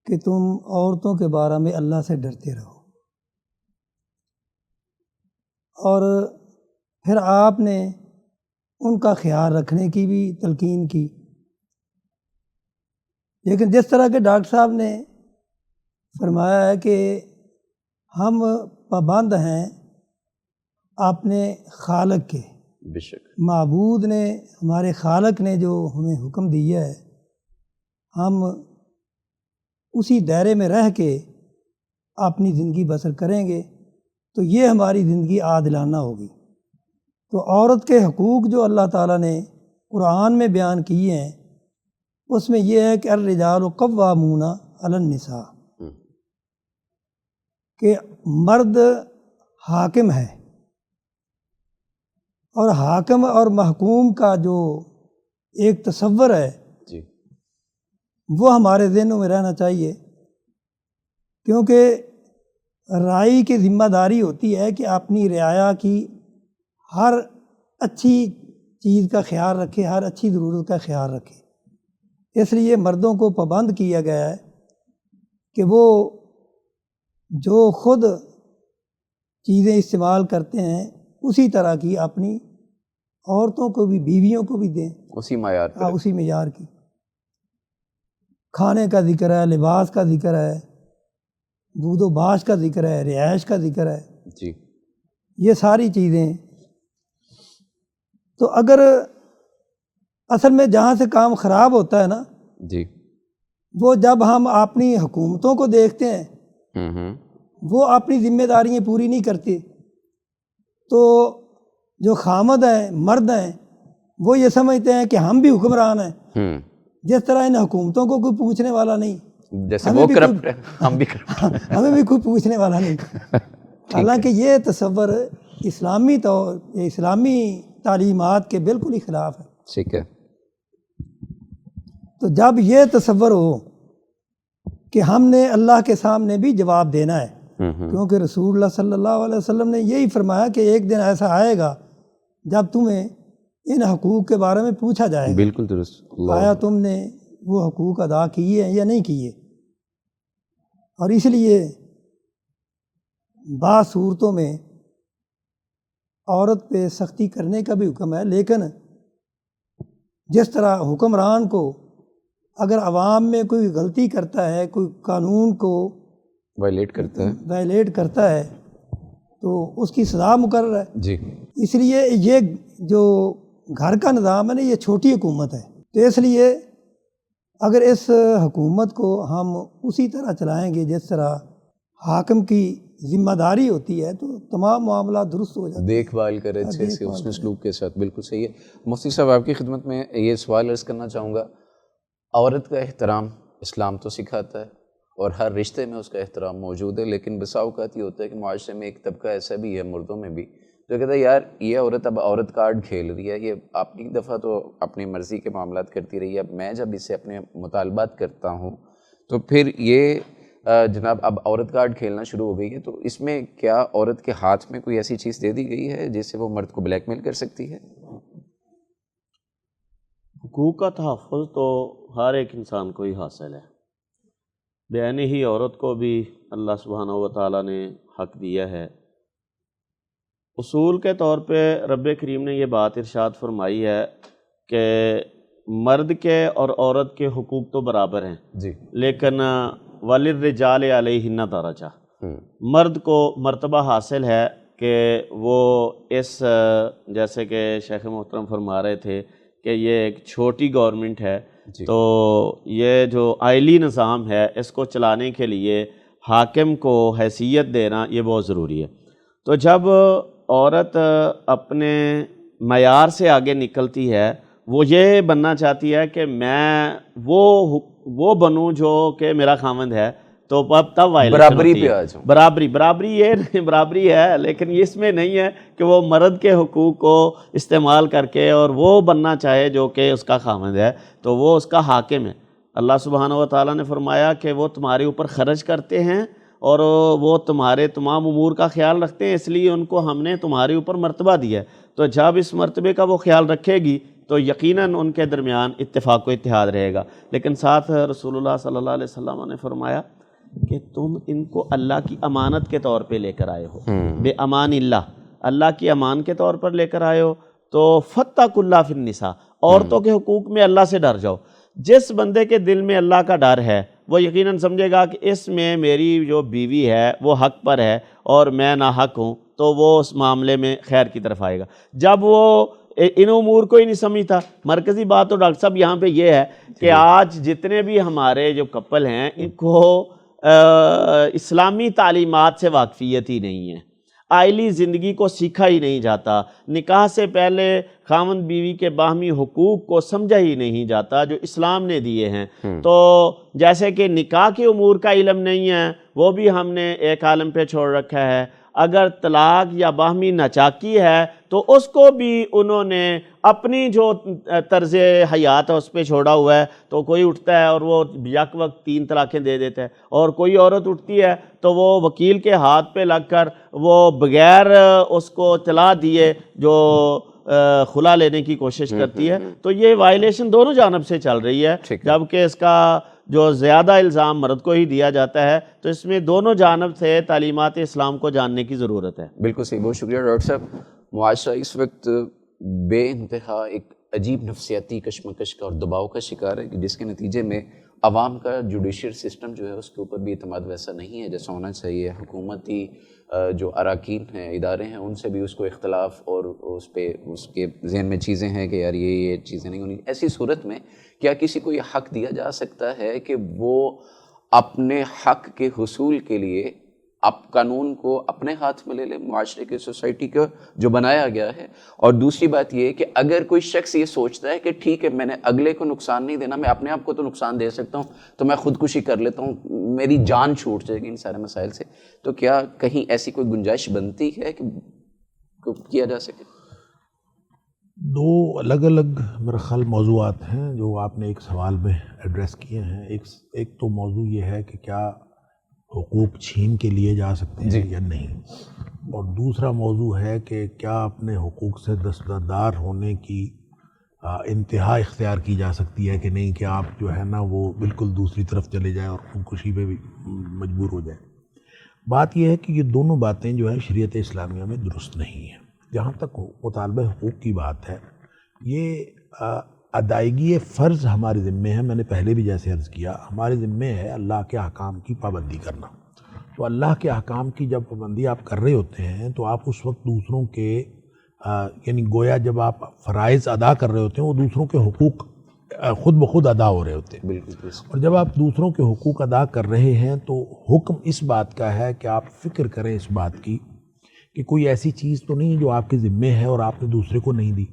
کہ تم عورتوں کے بارے میں اللہ سے ڈرتے رہو، اور پھر آپ نے ان کا خیال رکھنے کی بھی تلقین کی. لیکن جس طرح کے ڈاکٹر صاحب نے فرمایا ہے کہ ہم پابند ہیں اپنے خالق کے، بے شک معبود نے، ہمارے خالق نے جو ہمیں حکم دیا ہے ہم اسی دائرے میں رہ کے اپنی زندگی بسر کریں گے تو یہ ہماری زندگی عادلانہ ہوگی. تو عورت کے حقوق جو اللہ تعالیٰ نے قرآن میں بیان کیے ہیں اس میں یہ ہے کہ الرجال قوامون علی النساء، کہ مرد حاکم ہے، اور حاکم اور محکوم کا جو ایک تصور ہے جی وہ ہمارے ذہنوں میں رہنا چاہیے، کیونکہ رائی کی ذمہ داری ہوتی ہے کہ اپنی رعایا کی ہر اچھی چیز کا خیال رکھے، ہر اچھی ضرورت کا خیال رکھے. اس لیے مردوں کو پابند کیا گیا ہے کہ وہ جو خود چیزیں استعمال کرتے ہیں اسی طرح کی اپنی عورتوں کو بھی، بیویوں کو بھی دیں، اسی معیار پر. اسی معیار کی. کھانے کا ذکر ہے، لباس کا ذکر ہے، بود و باش کا ذکر ہے، رہائش کا ذکر ہے، جی یہ ساری چیزیں. تو اگر اصل میں جہاں سے کام خراب ہوتا ہے نا جی وہ جب ہم اپنی حکومتوں کو دیکھتے ہیں وہ اپنی ذمہ داریاں پوری نہیں کرتے، تو جو خامد ہیں، مرد ہیں، وہ یہ سمجھتے ہیں کہ ہم بھی حکمران ہیں، جس طرح ان حکومتوں کو کوئی پوچھنے والا نہیں، جیسے وہ کرپٹ ہے ہم بھی کرپٹ ہیں. ہمیں بھی کوئی پوچھنے والا نہیں. حالانکہ یہ تصور اسلامی تعلیمات کے بالکل ہی خلاف ہے. ٹھیک ہے. تو جب یہ تصور ہو کہ ہم نے اللہ کے سامنے بھی جواب دینا ہے کیونکہ رسول اللہ صلی اللہ علیہ وسلم نے یہی فرمایا کہ ایک دن ایسا آئے گا جب تمہیں ان حقوق کے بارے میں پوچھا جائے گا، بالکل درست، آیا تم نے وہ حقوق ادا کیے ہیں یا نہیں کیے۔ اور اس لیے بعض صورتوں میں عورت پہ سختی کرنے کا بھی حکم ہے، لیکن جس طرح حکمران کو اگر عوام میں کوئی غلطی کرتا ہے، کوئی قانون کو وائلیٹ کرتا ہے تو اس کی سزا مقرر ہے جی۔ اس لیے یہ جو گھر کا نظام ہے نا، یہ چھوٹی حکومت ہے، تو اس لیے اگر اس حکومت کو ہم اسی طرح چلائیں گے جس طرح حاکم کی ذمہ داری ہوتی ہے، تو تمام معاملات درست ہو جاتے ہیں، دیکھ بھال کرے اچھے سے اس میں سلوک کے ساتھ۔ بالکل صحیح ہے۔ مفتی صاحب آپ کی خدمت میں یہ سوال عرض کرنا چاہوں گا، عورت کا احترام اسلام تو سکھاتا ہے اور ہر رشتے میں اس کا احترام موجود ہے، لیکن بسا اوقات یہ ہوتا ہے کہ معاشرے میں ایک طبقہ ایسا بھی ہے، مردوں میں بھی، جو کہتا ہے یار یہ عورت اب عورت کارڈ کھیل رہی ہے، یہ اپنی دفعہ تو اپنی مرضی کے معاملات کرتی رہی ہے، اب میں جب اس سے اپنے مطالبات کرتا ہوں تو پھر یہ جناب اب عورت کارڈ کھیلنا شروع ہو گئی ہے۔ تو اس میں کیا عورت کے ہاتھ میں کوئی ایسی چیز دے دی گئی ہے جس سے وہ مرد کو بلیک میل کر سکتی ہے؟ حقوق کا تحفظ تو ہر ایک انسان کو ہی حاصل ہے، بیان ہی عورت کو بھی اللہ سبحانہ و تعالیٰ نے حق دیا ہے۔ اصول کے طور پہ رب کریم نے یہ بات ارشاد فرمائی ہے کہ مرد کے اور عورت کے حقوق تو برابر ہیں جی، لیکن وَلِلرِّجَالِ عَلَيْهِنَّ دَرَجَةٌ، مرد کو مرتبہ حاصل ہے کہ وہ اس جیسے کہ شیخ محترم فرما رہے تھے کہ یہ ایک چھوٹی گورنمنٹ ہے، تو یہ جو آئلی نظام ہے اس کو چلانے کے لیے حاکم کو حیثیت دینا یہ بہت ضروری ہے۔ تو جب عورت اپنے معیار سے آگے نکلتی ہے، وہ یہ بننا چاہتی ہے کہ میں وہ بنوں جو کہ میرا خاوند ہے، تو اب تب وائلیشن برابری ہوتی پہ ہے۔ آ جاؤں، برابری یہ نہیں، برابری ہے لیکن اس میں نہیں ہے کہ وہ مرد کے حقوق کو استعمال کر کے اور وہ بننا چاہے جو کہ اس کا خاوند ہے، تو وہ اس کا حاکم ہے۔ اللہ سبحانہ و تعالیٰ نے فرمایا کہ وہ تمہارے اوپر خرچ کرتے ہیں اور وہ تمہارے تمام امور کا خیال رکھتے ہیں، اس لیے ان کو ہم نے تمہارے اوپر مرتبہ دیا ہے۔ تو جب اس مرتبے کا وہ خیال رکھے گی تو یقیناً ان کے درمیان اتفاق و اتحاد رہے گا۔ لیکن ساتھ رسول اللہ صلی اللہ علیہ وسلم نے فرمایا کہ تم ان کو اللہ کی امانت کے طور پہ لے کر آئے ہو، بے امان اللہ کی امان کے طور پر لے کر آئے ہو، تو فاتقوا اللہ فی النساء، عورتوں کے حقوق میں اللہ سے ڈر جاؤ۔ جس بندے کے دل میں اللہ کا ڈر ہے وہ یقیناً سمجھے گا کہ اس میں میری جو بیوی ہے وہ حق پر ہے اور میں ناحق ہوں، تو وہ اس معاملے میں خیر کی طرف آئے گا۔ جب وہ ان امور کو ہی نہیں سمجھتا، مرکزی بات تو ڈاکٹر صاحب یہاں پہ یہ ہے کہ آج جتنے بھی ہمارے جو کپل ہیں ان کو اسلامی تعلیمات سے واقفیت ہی نہیں ہے، آئلی زندگی کو سیکھا ہی نہیں جاتا، نکاح سے پہلے خاوند بیوی کے باہمی حقوق کو سمجھا ہی نہیں جاتا جو اسلام نے دیے ہیں۔ تو جیسے کہ نکاح کے امور کا علم نہیں ہے، وہ بھی ہم نے ایک عالم پہ چھوڑ رکھا ہے۔ اگر طلاق یا باہمی ناچاکی ہے تو اس کو بھی انہوں نے اپنی جو طرز حیات ہے اس پہ چھوڑا ہوا ہے، تو کوئی اٹھتا ہے اور وہ یک وقت 3 طلاقیں دے دیتا ہے، اور کوئی عورت اٹھتی ہے تو وہ وکیل کے ہاتھ پہ لگ کر وہ بغیر اس کو اطلاع دیے جو خلا لینے کی کوشش کرتی ہے۔ تو یہ وائلیشن دونوں جانب سے چل رہی ہے، جبکہ اس کا جو زیادہ الزام مرد کو ہی دیا جاتا ہے، تو اس میں دونوں جانب سے تعلیمات اسلام کو جاننے کی ضرورت ہے۔ بالکل صحیح، بہت شکریہ ڈاکٹر صاحب۔ معاشرہ اس وقت بے انتہا ایک عجیب نفسیاتی کشمکش کا اور دباؤ کا شکار ہے، جس کے نتیجے میں عوام کا جوڈیشل سسٹم جو ہے اس کے اوپر بھی اعتماد ویسا نہیں ہے جیسا ہونا چاہیے۔ حکومتی جو اراکین ہیں، ادارے ہیں، ان سے بھی اس کو اختلاف اور اس کے ذہن میں چیزیں ہیں کہ یار یہ چیزیں نہیں ہونی۔ ایسی صورت میں کیا کسی کو یہ حق دیا جا سکتا ہے کہ وہ اپنے حق کے حصول کے لیے قانون کو اپنے ہاتھ میں لے لے، معاشرے کے سوسائٹی کا جو بنایا گیا ہے؟ اور دوسری بات یہ کہ اگر کوئی شخص یہ سوچتا ہے کہ ٹھیک ہے میں نے اگلے کو نقصان نہیں دینا، میں اپنے آپ کو تو نقصان دے سکتا ہوں، تو میں خودکشی کر لیتا ہوں، میری جان چھوٹ جائے گی ان سارے مسائل سے، تو کیا کہیں ایسی کوئی گنجائش بنتی ہے کہ کیا جا سکے؟ 2 الگ الگ میرا خیال موضوعات ہیں جو آپ نے ایک سوال میں ایڈریس کیے ہیں۔ ایک تو موضوع یہ ہے کہ کیا حقوق چھین کے لیے جا سکتے ہیں یا نہیں، اور دوسرا موضوع ہے کہ کیا اپنے حقوق سے دستبردار ہونے کی انتہا اختیار کی جا سکتی ہے کہ نہیں، کہ آپ جو ہے نا وہ بالکل دوسری طرف چلے جائیں اور خودکشی پہ بھی مجبور ہو جائیں۔ بات یہ ہے کہ یہ دونوں باتیں جو ہیں شریعت اسلامیہ میں درست نہیں ہیں۔ جہاں تک مطالبہ حقوق کی بات ہے، یہ ادائیگی فرض ہمارے ذمے ہے۔ میں نے پہلے بھی جیسے عرض کیا، ہمارے ذمے ہے اللہ کے احکام کی پابندی کرنا۔ تو اللہ کے احکام کی جب پابندی آپ کر رہے ہوتے ہیں تو آپ اس وقت دوسروں کے یعنی گویا جب آپ فرائض ادا کر رہے ہوتے ہیں، وہ دوسروں کے حقوق خود بخود ادا ہو رہے ہوتے ہیں۔ بالکل، اور جب آپ دوسروں کے حقوق ادا کر رہے ہیں تو حکم اس بات کا ہے کہ آپ فکر کریں اس بات کی کہ کوئی ایسی چیز تو نہیں جو آپ کے ذمے ہے اور آپ نے دوسرے کو نہیں دی۔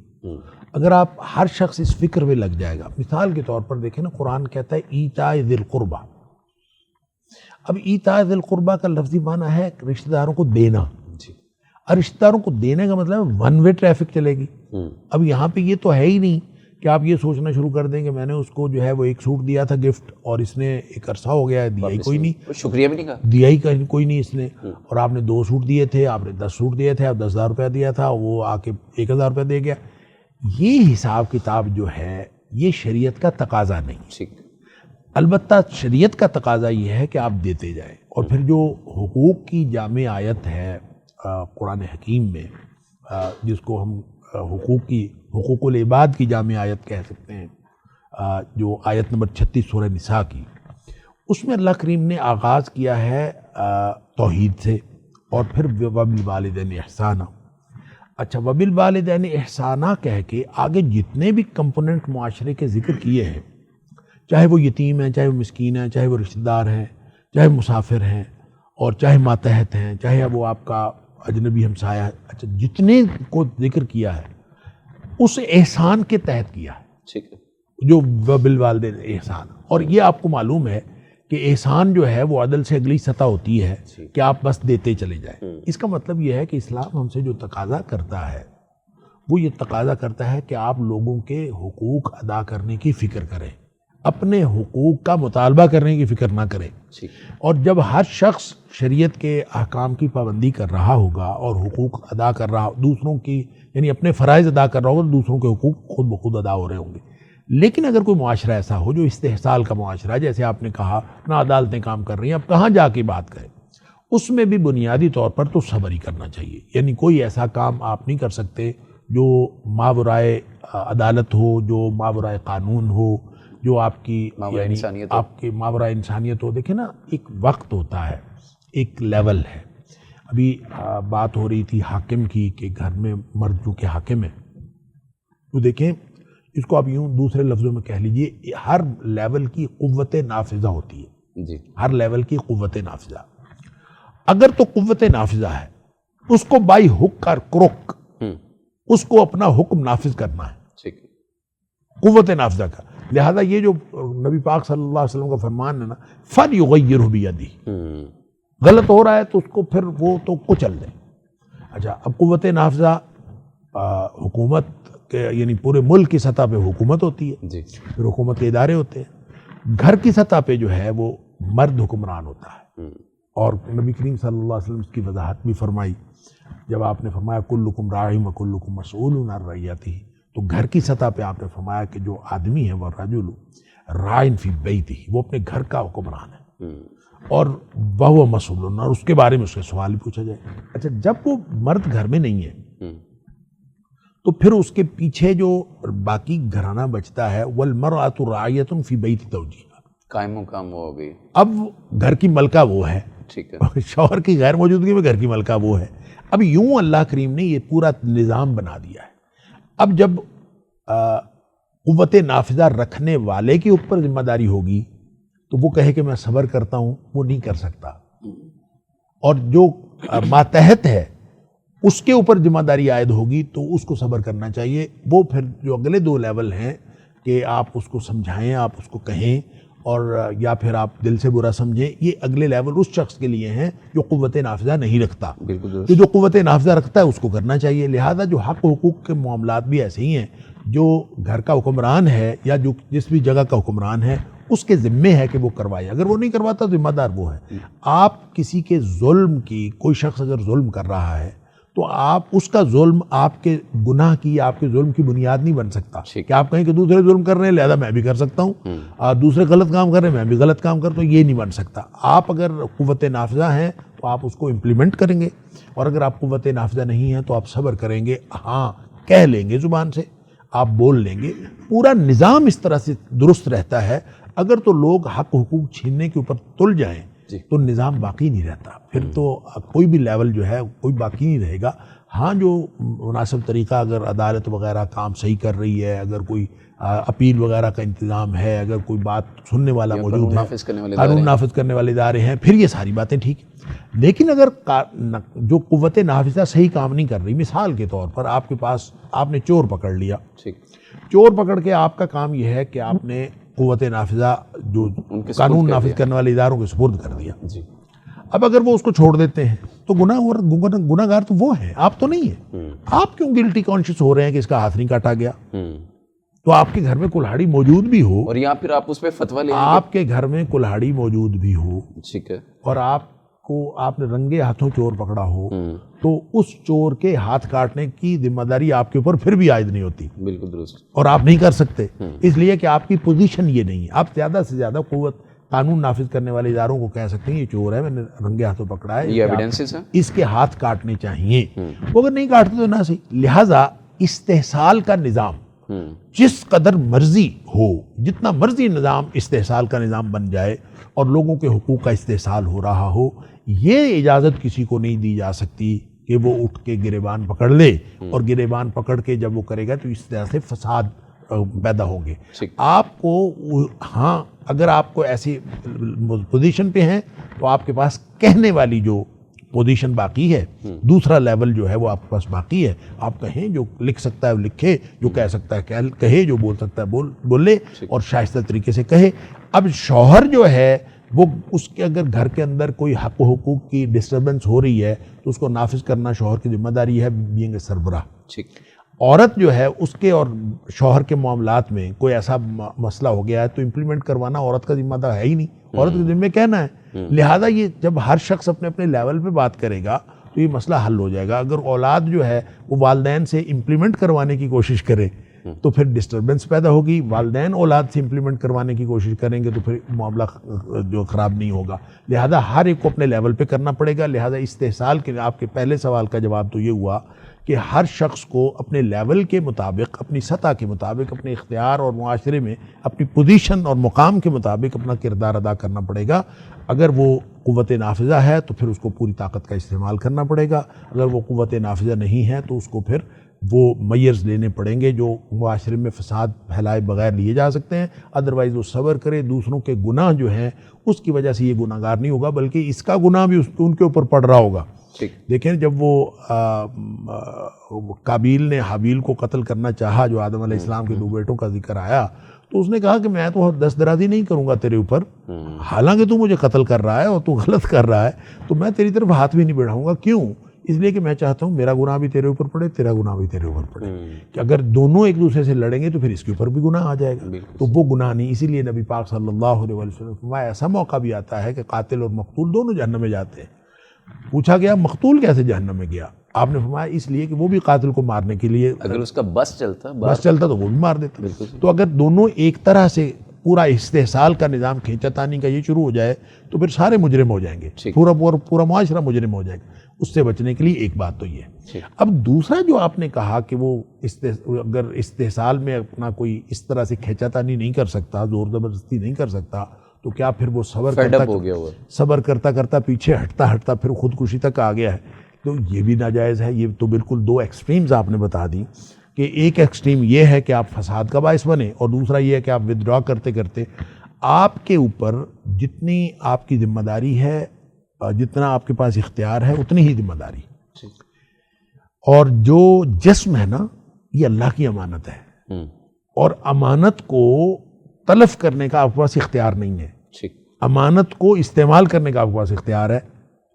اگر آپ ہر شخص اس فکر میں لگ جائے گا، مثال کے طور پر دیکھیں نا، قرآن کہتا ہے ایتاء ذی القربہ۔ اب ایتاء ذی القربہ کا لفظی معنی ہے رشتہ داروں کو دینا، اور رشتہ داروں کو دینے کا مطلب ون وے ٹریفک چلے گی۔ اب یہاں پہ یہ تو ہے ہی نہیں کہ آپ یہ سوچنا شروع کر دیں کہ میں نے اس کو جو ہے وہ ایک سوٹ دیا تھا گفٹ، اور اس نے ایک عرصہ ہو گیا ہے دیا ہی کوئی نہیں، شکریہ بھی نہیں کہا، دیا ہی کوئی نہیں اس نے، اور آپ نے 2 سوٹ دیے تھے، آپ نے 10 سوٹ دیے تھے، آپ 10,000 روپیہ دیا تھا، وہ آ کے 1,000 روپیہ دے گیا۔ یہ حساب کتاب جو ہے یہ شریعت کا تقاضا نہیں۔ البتہ شریعت کا تقاضا یہ ہے کہ آپ دیتے جائیں، اور پھر جو حقوق کی جامع آیت ہے قرآن حکیم میں، جس کو ہم حقوق العباد کی جامع آیت کہہ سکتے ہیں، جو آیت نمبر 36 سورہ نساء کی، اس میں اللہ کریم نے آغاز کیا ہے توحید سے، اور پھر وبالوالدین احسانہ۔ اچھا، وبالوالدین احسانہ کہہ کے آگے جتنے بھی کمپوننٹ معاشرے کے ذکر کیے ہیں، چاہے وہ یتیم ہیں، چاہے وہ مسکین ہیں، چاہے وہ رشتہ دار ہیں، چاہے مسافر ہیں، اور چاہے ماتحت ہیں، چاہے وہ آپ کا اجنبی ہمسایہ ہے، اچھا جتنے کو ذکر کیا ہے اس احسان کے تحت کیا ہے، جو بالوالدین احسان۔ اور یہ آپ کو معلوم ہے کہ احسان جو ہے وہ عدل سے اگلی سطح ہوتی ہے کہ آپ بس دیتے چلے جائیں۔ اس کا مطلب یہ ہے کہ اسلام ہم سے جو تقاضا کرتا ہے وہ یہ تقاضا کرتا ہے کہ آپ لوگوں کے حقوق ادا کرنے کی فکر کریں، اپنے حقوق کا مطالبہ کرنے کی فکر نہ کریں۔ اور جب ہر شخص شریعت کے احکام کی پابندی کر رہا ہوگا اور حقوق ادا کر رہا، دوسروں کی یعنی اپنے فرائض ادا کر رہا ہوگا، تو دوسروں کے حقوق خود بخود ادا ہو رہے ہوں گے۔ لیکن اگر کوئی معاشرہ ایسا ہو جو استحصال کا معاشرہ ہے، جیسے آپ نے کہا نہ عدالتیں کام کر رہی ہیں، اب کہاں جا کے بات کریں، اس میں بھی بنیادی طور پر تو صبر ہی کرنا چاہیے۔ یعنی کوئی ایسا کام آپ نہیں کر سکتے جو ماورائے عدالت ہو، جو ماورائے قانون ہو، جو آپ کی یعنی آپ کے ماورائے انسانیت ہو۔ دیکھیں نا، ایک وقت ہوتا ہے، ایک لیول ہے۔ ابھی بات ہو رہی تھی حاکم کی کہ گھر میں مرد جو کہ حاکم ہے، تو دیکھیں اس کو آپ یوں دوسرے لفظوں میں کہہ لیجئے، ہر لیول کی قوت نافذہ ہوتی ہے، ہر لیول کی قوت نافذہ۔ اگر تو قوت نافذہ ہے، اس کو بائی حک اور کرک اس کو اپنا حکم نافذ کرنا ہے، قوت نافذہ کا۔ لہذا یہ جو نبی پاک صلی اللہ علیہ وسلم کا فرمان ہے نا، فَلْيُغَيِّرْهُ بِيَدِهِ، غلط ہو رہا ہے تو اس کو پھر وہ تو کچل دے۔ اچھا، اب قوت نافذہ حکومت کے یعنی پورے ملک کی سطح پہ حکومت ہوتی ہے، پھر حکومت کے ادارے ہوتے ہیں۔ گھر کی سطح پہ جو ہے وہ مرد حکمران ہوتا ہے، اور نبی کریم صلی اللہ علیہ وسلم اس کی وضاحت بھی فرمائی جب آپ نے فرمایا کلکم راع وکلکم مسئول عن رعیتہ، تو گھر کی سطح پہ آپ نے فرمایا کہ جو آدمی ہے وہ رجل راع فی بیتہ، وہ اپنے گھر کا حکمران ہے، اور وہ مسئول، اور اس کے بارے میں اس سے سوال پوچھا جائے۔ اچھا، جب وہ مرد گھر میں نہیں ہے تو پھر اس کے پیچھے جو باقی گھرانہ بچتا ہے، والمرأۃ راعیۃ فی بیت زوجہا، قائم مقام ہو گئی، اب گھر کی ملکہ وہ ہے، ٹھیک ہے، شوہر کی غیر موجودگی میں گھر کی ملکہ وہ ہے۔ اب یوں اللہ کریم نے یہ پورا نظام بنا دیا ہے۔ اب جب قوت نافذہ رکھنے والے کے اوپر ذمہ داری ہوگی تو وہ کہے کہ میں صبر کرتا ہوں، وہ نہیں کر سکتا، اور جو ماتحت ہے اس کے اوپر ذمہ داری عائد ہوگی تو اس کو صبر کرنا چاہیے۔ وہ پھر جو اگلے 2 لیول ہیں کہ آپ اس کو سمجھائیں، آپ اس کو کہیں، اور یا پھر آپ دل سے برا سمجھیں، یہ اگلے لیول اس شخص کے لیے ہیں جو قوت نافذہ نہیں رکھتا۔ بالکل، جو قوت نافذہ رکھتا ہے اس کو کرنا چاہیے۔ لہذا جو حق حقوق کے معاملات بھی ایسے ہی ہیں، جو گھر کا حکمران ہے یا جو جس بھی جگہ کا حکمران ہے، اس کے ذمے ہے کہ وہ کروائے. اگر وہ نہیں کرواتا تو ذمہ دار وہ ہے. آپ کسی کے ظلم کی، کوئی شخص اگر ظلم کر رہا ہے تو آپ اس کا ظلم آپ کے گناہ کی، آپ کے ظلم کی بنیاد نہیں بن سکتا کہ آپ کہیں کہ دوسرے ظلم کر رہے ہیں لہذا میں بھی کر سکتا ہوں، دوسرے غلط کام کر رہے ہیں میں بھی غلط کام کرتا ہوں. یہ نہیں بن سکتا. آپ اگر قوت نافذہ ہیں تو آپ اس کو امپلیمنٹ کریں گے، اور اگر آپ قوت نافذہ نہیں ہیں تو آپ صبر کریں گے. ہاں کہہ لیں گے زبان سے، آپ بول لیں گے. پورا نظام اس طرح سے درست رہتا ہے. اگر تو لوگ حق حقوق چھیننے کے اوپر تل جائیں تو نظام باقی نہیں رہتا. پھر تو کوئی بھی لیول جو ہے کوئی باقی نہیں رہے گا. ہاں جو مناسب طریقہ، اگر عدالت وغیرہ کام صحیح کر رہی ہے، اگر کوئی اپیل وغیرہ کا انتظام ہے، اگر کوئی بات سننے والا موجود ہے، قانون نافذ کرنے والے ادارے ہیں، پھر یہ ساری باتیں ٹھیک ہیں. لیکن اگر جو قوت نافذہ صحیح کام نہیں کر رہی، مثال کے طور پر آپ کے پاس آپ نے چور پکڑ لیا، چور پکڑ کے آپ کا کام یہ ہے کہ آپ نے قوت نافذہ جو قانون نافذ کرنے والے اداروں کے سپرد کر دیا. اب اگر وہ اس کو چھوڑ دیتے ہیں تو گناہ گار تو وہ ہیں، آپ تو نہیں ہیں. آپ کیوں گلٹی کانشیس ہو رہے ہیں کہ اس کا ہاتھ نہیں کاٹا گیا؟ تو آپ کے گھر میں کلہاڑی موجود بھی ہو، اور یا پھر آپ اس پہ فتویٰ لیں، آپ کے گھر میں کلہاڑی موجود بھی ہو، ٹھیک ہے، اور آپ نے رنگے ہاتھوں چور پکڑا ہو، تو اس چور کے ہاتھ کاٹنے کی ذمہ داری آپ کے اوپر پھر بھی عائد نہیں ہوتی. بالکل درست. اور آپ نہیں کر سکتے اس لیے کہ آپ کی پوزیشن یہ نہیں ہے. آپ زیادہ سے زیادہ قوت قانون نافذ کرنے والے اداروں کو کہہ سکتے ہیں یہ چور ہے، میں نے رنگے ہاتھوں پکڑا ہے، یہ ایویڈنسز ہیں، اس کے ہاتھ کاٹنے چاہیے. وہ اگر نہیں کاٹتے تو نہ صحیح. لہٰذا استحصال کا نظام جس قدر مرضی ہو، جتنا مرضی نظام استحصال کا نظام بن جائے اور لوگوں کے حقوق کا استحصال ہو رہا ہو، یہ اجازت کسی کو نہیں دی جا سکتی کہ وہ اٹھ کے گریبان پکڑ لے، اور گریبان پکڑ کے جب وہ کرے گا تو اس طرح سے فساد پیدا ہوں گے. آپ کو ہاں اگر آپ کو ایسی پوزیشن پہ ہیں تو آپ کے پاس کہنے والی جو پوزیشن باقی ہے، دوسرا لیول جو ہے وہ آپ کے پاس باقی ہے. آپ کہیں، جو لکھ سکتا ہے وہ لکھے، جو کہہ سکتا ہے کہے، جو بول سکتا ہے بولے، اور شائستہ طریقے سے کہے. اب شوہر جو ہے وہ اس کے اگر گھر کے اندر کوئی حق و حقوق کی ڈسٹربنس ہو رہی ہے تو اس کو نافذ کرنا شوہر کی ذمہ داری ہے، بینگ سربراہ. عورت جو ہے اس کے اور شوہر کے معاملات میں کوئی ایسا مسئلہ ہو گیا ہے تو امپلیمنٹ کروانا عورت کا ذمہ دار ہے ہی نہیں، عورت کے ذمہ کہنا ہے. لہٰذا یہ جب ہر شخص اپنے اپنے لیول پہ بات کرے گا تو یہ مسئلہ حل ہو جائے گا. اگر اولاد جو ہے وہ والدین سے امپلیمنٹ کروانے کی کوشش کرے تو پھر ڈسٹربنس پیدا ہوگی. والدین اولاد سے امپلیمنٹ کروانے کی کوشش کریں گے تو پھر معاملہ جو خراب نہیں ہوگا. لہذا ہر ایک کو اپنے لیول پہ کرنا پڑے گا. لہذا استحصال کے آپ کے پہلے سوال کا جواب تو یہ ہوا کہ ہر شخص کو اپنے لیول کے مطابق، اپنی سطح کے مطابق، اپنے اختیار اور معاشرے میں اپنی پوزیشن اور مقام کے مطابق اپنا کردار ادا کرنا پڑے گا. اگر وہ قوت نافذہ ہے تو پھر اس کو پوری طاقت کا استعمال کرنا پڑے گا. اگر وہ قوت نافذہ نہیں ہے تو اس کو پھر وہ میئرز لینے پڑیں گے جو معاشرے میں فساد پھیلائے بغیر لیے جا سکتے ہیں. ادروائز وہ صبر کرے، دوسروں کے گناہ جو ہیں اس کی وجہ سے یہ گناہ گار نہیں ہوگا بلکہ اس کا گناہ بھی ان کے اوپر پڑ رہا ہوگا. دیکھیں جب وہ قابیل نے حابیل کو قتل کرنا چاہا، جو آدم علیہ السلام کے 2 بیٹوں کا ذکر آیا، تو اس نے کہا کہ میں تو دست درازی نہیں کروں گا تیرے اوپر، حالانکہ تو مجھے قتل کر رہا ہے اور تو غلط کر رہا ہے، تو میں تیری طرف ہاتھ بھی نہیں بڑھاؤں گا. کیوں؟ اس لیے کہ میں چاہتا ہوں میرا گناہ بھی تیرے اوپر پڑے، تیرا گناہ بھی تیرے اوپر پڑے. کہ اگر دونوں ایک دوسرے سے لڑیں گے تو پھر اس کے اوپر بھی گناہ آ جائے گا. تو وہ گناہ نہیں. اسی لیے نبی پاک صلی اللہ علیہ وسلم ایسا موقع بھی آتا ہے کہ قاتل اور مقتول دونوں جہنم میں جاتے ہیں. پوچھا گیا مقتول کیسے جہنم میں گیا؟ آپ نے فرمایا اس لیے کہ وہ بھی قاتل کو مارنے کے لیے، اگر اس کا بس چلتا تو وہ بھی مار دیتا. تو اگر دونوں ایک طرح سے پورا استحصال کا نظام کھینچا تانی کا یہ شروع ہو جائے تو پھر سارے مجرم ہو جائیں گے، پورا معاشرہ مجرم ہو جائے گا. اس سے بچنے کے لیے ایک بات تو یہ ہے. اب دوسرا جو آپ نے کہا کہ وہ اگر استحصال میں اپنا کوئی اس طرح سے کھینچا تانی نہیں کر سکتا، زور زبردستی نہیں کر سکتا، تو کیا پھر وہ صبر کرتا پیچھے ہٹتا پھر خودکشی تک آ گیا ہے؟ تو یہ بھی ناجائز ہے. یہ تو بالکل 2 ایکسٹریمز آپ نے بتا دی کہ ایک ایکسٹریم یہ ہے کہ آپ فساد کا باعث بنے، اور دوسرا یہ ہے کہ آپ ودرا کرتے کرتے آپ کے اوپر جتنی آپ کی ذمہ داری ہے، جتنا آپ کے پاس اختیار ہے اتنی ہی ذمہ داری. اور جو جسم ہے نا یہ اللہ کی امانت ہے، اور امانت کو تلف کرنے کا آپ کے پاس اختیار نہیں ہے. امانت کو استعمال کرنے کا آپ کے پاس اختیار ہے.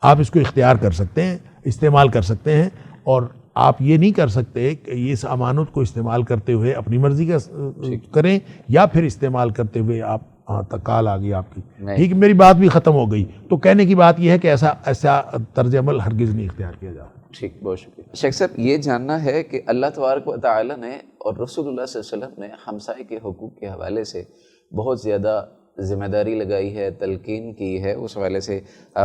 آپ اس کو اختیار کر سکتے ہیں، استعمال کر سکتے ہیں، اور آپ یہ نہیں کر سکتے کہ اس امانت کو استعمال کرتے ہوئے اپنی مرضی کا کریں، یا پھر استعمال کرتے ہوئے آپ ہاں کال آ گئی آپ کی، ٹھیک، میری بات بھی ختم ہو گئی. تو کہنے کی بات یہ ہے کہ ایسا طرز عمل ہرگز نہیں اختیار کیا جاتا. ٹھیک، بہت شکریہ. شیخ صاحب یہ جاننا ہے کہ اللہ تبارک و تعالیٰ نے اور رسول اللہ صلی اللہ علیہ وسلم نے ہمسائے کے حقوق کے حوالے سے بہت زیادہ ذمہ داری لگائی ہے، تلقین کی ہے، اس حوالے سے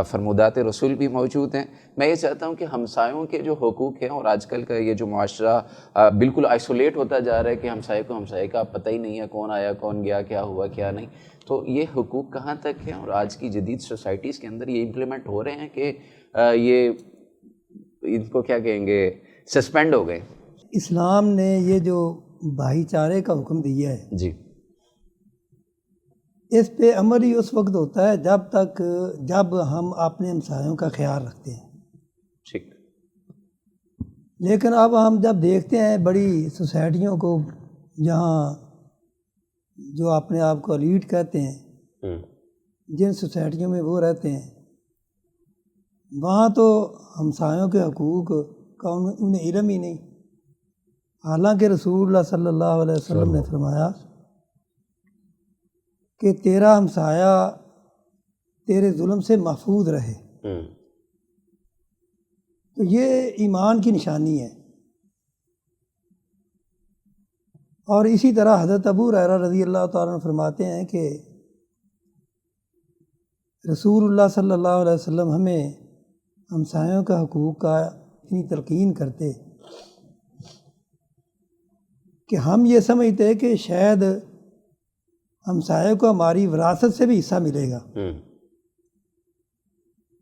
فرمودات رسول بھی موجود ہیں. میں یہ چاہتا ہوں کہ ہمسایوں کے جو حقوق ہیں، اور آج کل کا یہ جو معاشرہ بالکل آئسولیٹ ہوتا جا رہا ہے کہ ہمسائے کو ہمسائے کا پتہ ہی نہیں ہے، کون آیا کون گیا، کیا ہوا کیا نہیں، تو یہ حقوق کہاں تک ہیں اور آج کی جدید سوسائٹیز کے اندر یہ امپلیمنٹ ہو رہے ہیں کہ یہ ان کو کیا کہیں گے سسپینڈ ہو گئے؟ اسلام نے یہ جو بھائی چارے کا حکم دیا ہے جی، اس پہ عمل ہی اس وقت ہوتا ہے جب ہم اپنے ہمسایوں کا خیال رکھتے ہیں. ٹھیک. لیکن اب ہم جب دیکھتے ہیں بڑی سوسائٹیوں کو جہاں جو اپنے آپ کو ایلیٹ کہتے ہیں، جن سوسائٹیوں میں وہ رہتے ہیں، وہاں تو ہمسایوں کے حقوق کا انہیں علم ہی نہیں. حالانکہ رسول اللہ صلی اللہ علیہ وسلم نے فرمایا کہ تیرا ہمسایہ تیرے ظلم سے محفوظ رہے. تو یہ ایمان کی نشانی ہے. اور اسی طرح حضرت ابو ہریرہ رضی اللہ تعالیٰ عنہ فرماتے ہیں کہ رسول اللہ صلی اللہ علیہ وسلم ہمیں ہمسایوں کا حقوق کا اتنی تلقین کرتے کہ ہم یہ سمجھتے کہ شاید ہمسایوں کو ہماری وراثت سے بھی حصہ ملے گا.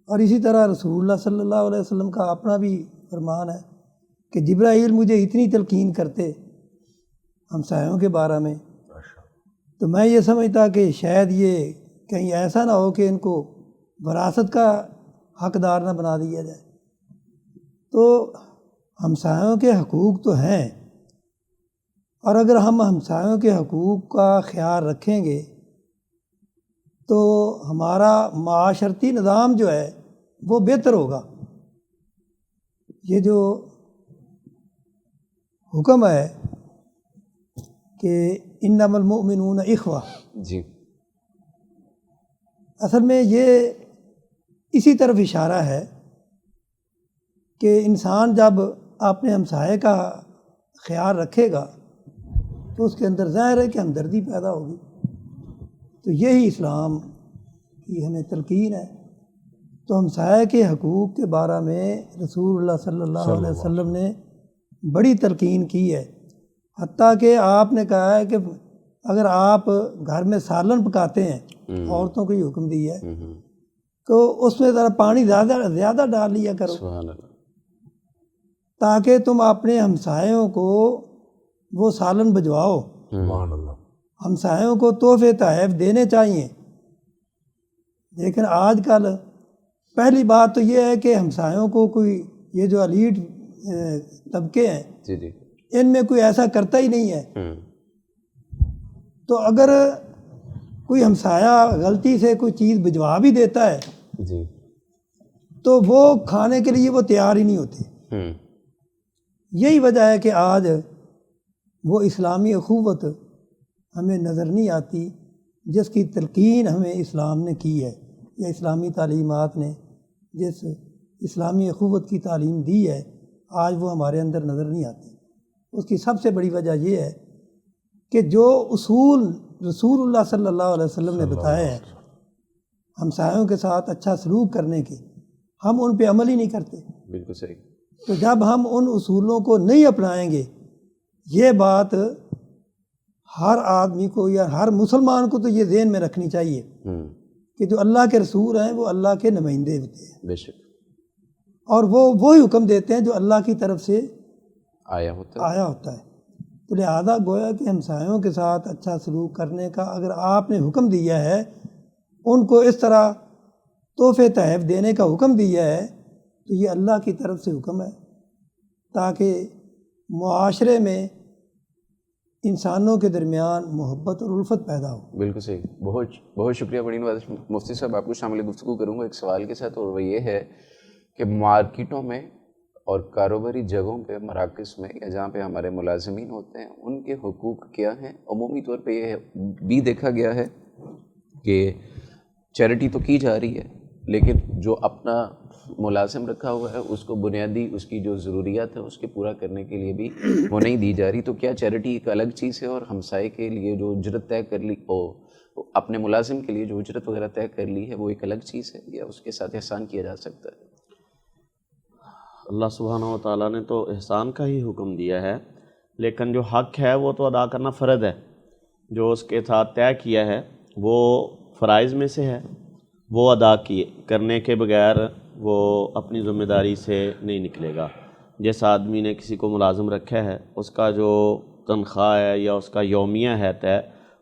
اور اسی طرح رسول اللہ صلی اللہ علیہ وسلم کا اپنا بھی فرمان ہے کہ جبرائیل مجھے اتنی تلقین کرتے ہمسایوں کے بارے میں، تو میں یہ سمجھتا کہ شاید یہ کہیں ایسا نہ ہو کہ ان کو وراثت کا حقدار نہ بنا دیا جائے. تو ہمسایوں کے حقوق تو ہیں، اور اگر ہم ہمسایوں کے حقوق کا خیال رکھیں گے تو ہمارا معاشرتی نظام جو ہے وہ بہتر ہوگا. یہ جو حکم ہے کہ انما المؤمنون اخوہ، جی، اصل میں یہ اسی طرف اشارہ ہے کہ انسان جب اپنے ہمسائے کا خیال رکھے گا تو اس کے اندر ظاہر ہے کہ ہمدردی پیدا ہوگی. تو یہی اسلام کی ہمیں تلقین ہے. تو ہمسائے کے حقوق کے بارے میں رسول اللہ صلی اللہ علیہ وسلم نے بڑی تلقین کی ہے. حتیٰ کہ آپ نے کہا ہے کہ اگر آپ گھر میں سالن پکاتے ہیں، عورتوں کو یہ حکم دیا ہے تو اس میں ذرا پانی زیادہ ڈال لیا کرو، سبحان اللہ، تاکہ تم اپنے ہمسایوں کو وہ سالن بھجواؤ. سبحان اللہ. ہمسایوں کو تحفے تحائف دینے چاہیے. لیکن آج کل پہلی بات تو یہ ہے کہ ہمسایوں کو کوئی یہ جو ایلیٹ طبقے ہیں جی جی، ان میں کوئی ایسا کرتا ہی نہیں ہے. تو اگر کوئی ہمسایہ غلطی سے کوئی چیز بھجوا بھی دیتا ہے جی، تو وہ کھانے کے لیے وہ تیار ہی نہیں ہوتے. یہی وجہ ہے کہ آج وہ اسلامی اخوت ہمیں نظر نہیں آتی جس کی تلقین ہمیں اسلام نے کی ہے، یا اسلامی تعلیمات نے جس اسلامی اخوت کی تعلیم دی ہے، آج وہ ہمارے اندر نظر نہیں آتی. اس کی سب سے بڑی وجہ یہ ہے کہ جو اصول رسول اللہ صلی اللہ علیہ وسلم نے بتائے ہیں ہمسایوں کے ساتھ اچھا سلوک کرنے کے، ہم ان پہ عمل ہی نہیں کرتے. بالکل صحیح. تو جب ہم ان اصولوں کو نہیں اپنائیں گے، یہ بات ہر آدمی کو یا ہر مسلمان کو تو یہ ذہن میں رکھنی چاہیے کہ جو اللہ کے رسول ہیں وہ اللہ کے نمائندے ہوتے ہیں، بے شک، اور وہ وہی حکم دیتے ہیں جو اللہ کی طرف سے آیا ہوتا ہے. تو لہذا گویا کہ ہمسایوں کے ساتھ اچھا سلوک کرنے کا اگر آپ نے حکم دیا ہے، ان کو اس طرح تحفے تحائف دینے کا حکم دیا ہے، تو یہ اللہ کی طرف سے حکم ہے تاکہ معاشرے میں انسانوں کے درمیان محبت اور الفت پیدا ہو. بالکل صحیح. بہت بہت شکریہ. بڑی نواز مفتی صاحب، آپ کو شامل گفتگو کروں گا ایک سوال کے ساتھ، اور وہ یہ ہے کہ مارکیٹوں میں اور کاروباری جگہوں پہ، مراکز میں، یا جہاں پہ ہمارے ملازمین ہوتے ہیں، ان کے حقوق کیا ہیں؟ عمومی طور پہ یہ بھی دیکھا گیا ہے کہ چیریٹی تو کی جا رہی ہے لیکن جو اپنا ملازم رکھا ہوا ہے اس کو بنیادی اس کی جو ضروریات ہیں اس کے پورا کرنے کے لیے بھی وہ نہیں دی جا رہی. تو کیا چیریٹی ایک الگ چیز ہے اور ہمسائے کے لیے جو اجرت طے کر لی اپنے ملازم کے لیے جو اجرت وغیرہ طے کر لی ہے وہ ایک الگ چیز ہے یا اس کے ساتھ احسان کیا جا سکتا ہے؟ اللہ سبحانہ و تعالیٰ نے تو احسان کا ہی حکم دیا ہے، لیکن جو حق ہے وہ تو ادا کرنا فرض ہے. جو اس کے ساتھ طے کیا ہے وہ فرائض میں سے ہے، وہ ادا کرنے کے بغیر وہ اپنی ذمہ داری سے نہیں نکلے گا. جس آدمی نے کسی کو ملازم رکھا ہے اس کا جو تنخواہ ہے یا اس کا یومیہ ہے طے،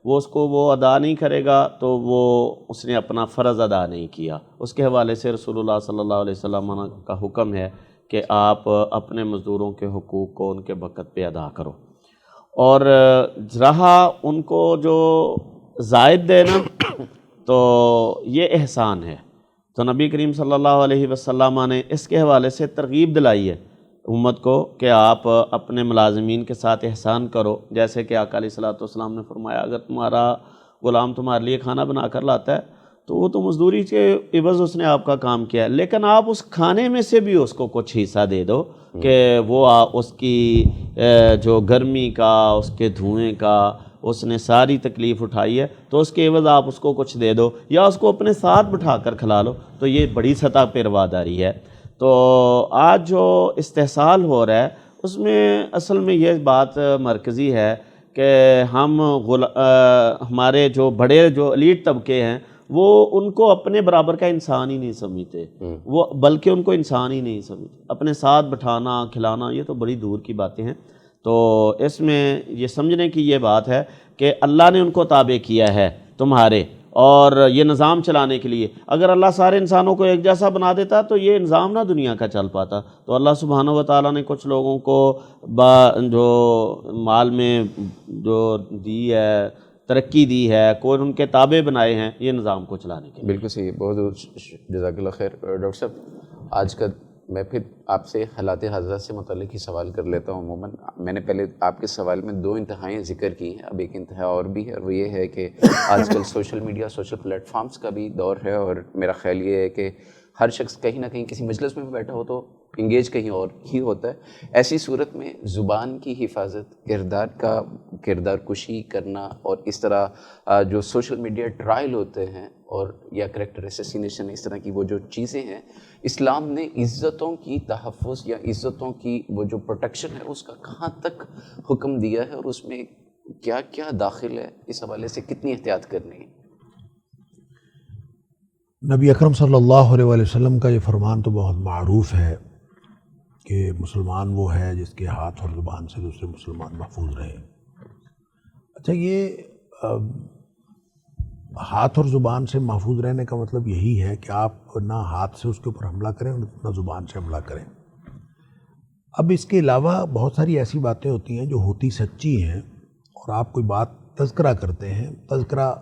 وہ اس کو وہ ادا نہیں کرے گا تو وہ اس نے اپنا فرض ادا نہیں کیا. اس کے حوالے سے رسول اللہ صلی اللہ علیہ وسلم کا حکم ہے کہ آپ اپنے مزدوروں کے حقوق کو ان کے وقت پہ ادا کرو. اور رہا ان کو جو زائد دینا تو یہ احسان ہے. تو نبی کریم صلی اللہ علیہ وسلم نے اس کے حوالے سے ترغیب دلائی ہے امت کو کہ آپ اپنے ملازمین کے ساتھ احسان کرو. جیسے کہ آقا علیہ الصلوۃ والسلام نے فرمایا اگر تمہارا غلام تمہارے لیے کھانا بنا کر لاتا ہے تو وہ تو مزدوری کے عوض اس نے آپ کا کام کیا ہے، لیکن آپ اس کھانے میں سے بھی اس کو کچھ حصہ دے دو کہ وہ اس کی جو گرمی کا، اس کے دھوئیں کا اس نے ساری تکلیف اٹھائی ہے تو اس کے عوض آپ اس کو کچھ دے دو یا اس کو اپنے ساتھ بٹھا کر کھلا لو. تو یہ بڑی سطح پہ رواداری ہے. تو آج جو استحصال ہو رہا ہے اس میں اصل میں یہ بات مرکزی ہے کہ ہم ہمارے جو بڑے جو ایلیٹ طبقے ہیں وہ ان کو اپنے برابر کا انسان ہی نہیں سمجھتے، وہ بلکہ ان کو انسان ہی نہیں سمجھتے. اپنے ساتھ بٹھانا کھلانا یہ تو بڑی دور کی باتیں ہیں. تو اس میں یہ سمجھنے کی یہ بات ہے کہ اللہ نے ان کو تابع کیا ہے تمہارے اور یہ نظام چلانے کے لیے. اگر اللہ سارے انسانوں کو ایک جیسا بنا دیتا تو یہ نظام نہ دنیا کا چل پاتا. تو اللہ سبحانہ و تعالیٰ نے کچھ لوگوں کو جو مال میں جو دی ہے، ترقی دی ہے، کوئی ان کے تابع بنائے ہیں یہ نظام کو چلانے کے لیے. بالکل صحیح، بہت بہت جزاک اللہ خیر. ڈاکٹر صاحب آج کا میں پھر آپ سے حالات حاضرہ سے متعلق ہی سوال کر لیتا ہوں. عموماً میں نے پہلے آپ کے سوال میں 2 انتہائیں ذکر کی ہیں، اب ایک انتہا اور بھی ہے، اور وہ یہ ہے کہ آج کل social media, social platforms کا بھی دور ہے، اور میرا خیال یہ ہے کہ ہر شخص کہیں نہ کہیں کسی مجلس میں بیٹھا ہو تو انگیج کہیں اور ہی ہوتا ہے. ایسی صورت میں زبان کی حفاظت، کردار کشی کرنا، اور اس طرح جو سوشل میڈیا ٹرائل ہوتے ہیں اور یا کریکٹر اسیسینیشن، اس طرح کی وہ جو چیزیں ہیں، اسلام نے عزتوں کی تحفظ یا عزتوں کی وہ جو پروٹیکشن ہے اس کا کہاں تک حکم دیا ہے اور اس میں کیا کیا داخل ہے؟ اس حوالے سے کتنی احتیاط کرنی ہے؟ نبی اکرم صلی اللہ علیہ وسلم کا یہ فرمان تو بہت معروف ہے کہ مسلمان وہ ہے جس کے ہاتھ اور زبان سے دوسرے مسلمان محفوظ رہے. اچھا، یہ ہاتھ اور زبان سے محفوظ رہنے کا مطلب یہی ہے کہ آپ نہ ہاتھ سے اس کے اوپر حملہ کریں اور نہ زبان سے حملہ کریں. اب اس کے علاوہ بہت ساری ایسی باتیں ہوتی ہیں جو ہوتی سچی ہیں، اور آپ کوئی بات تذکرہ کرتے ہیں، تذکرہ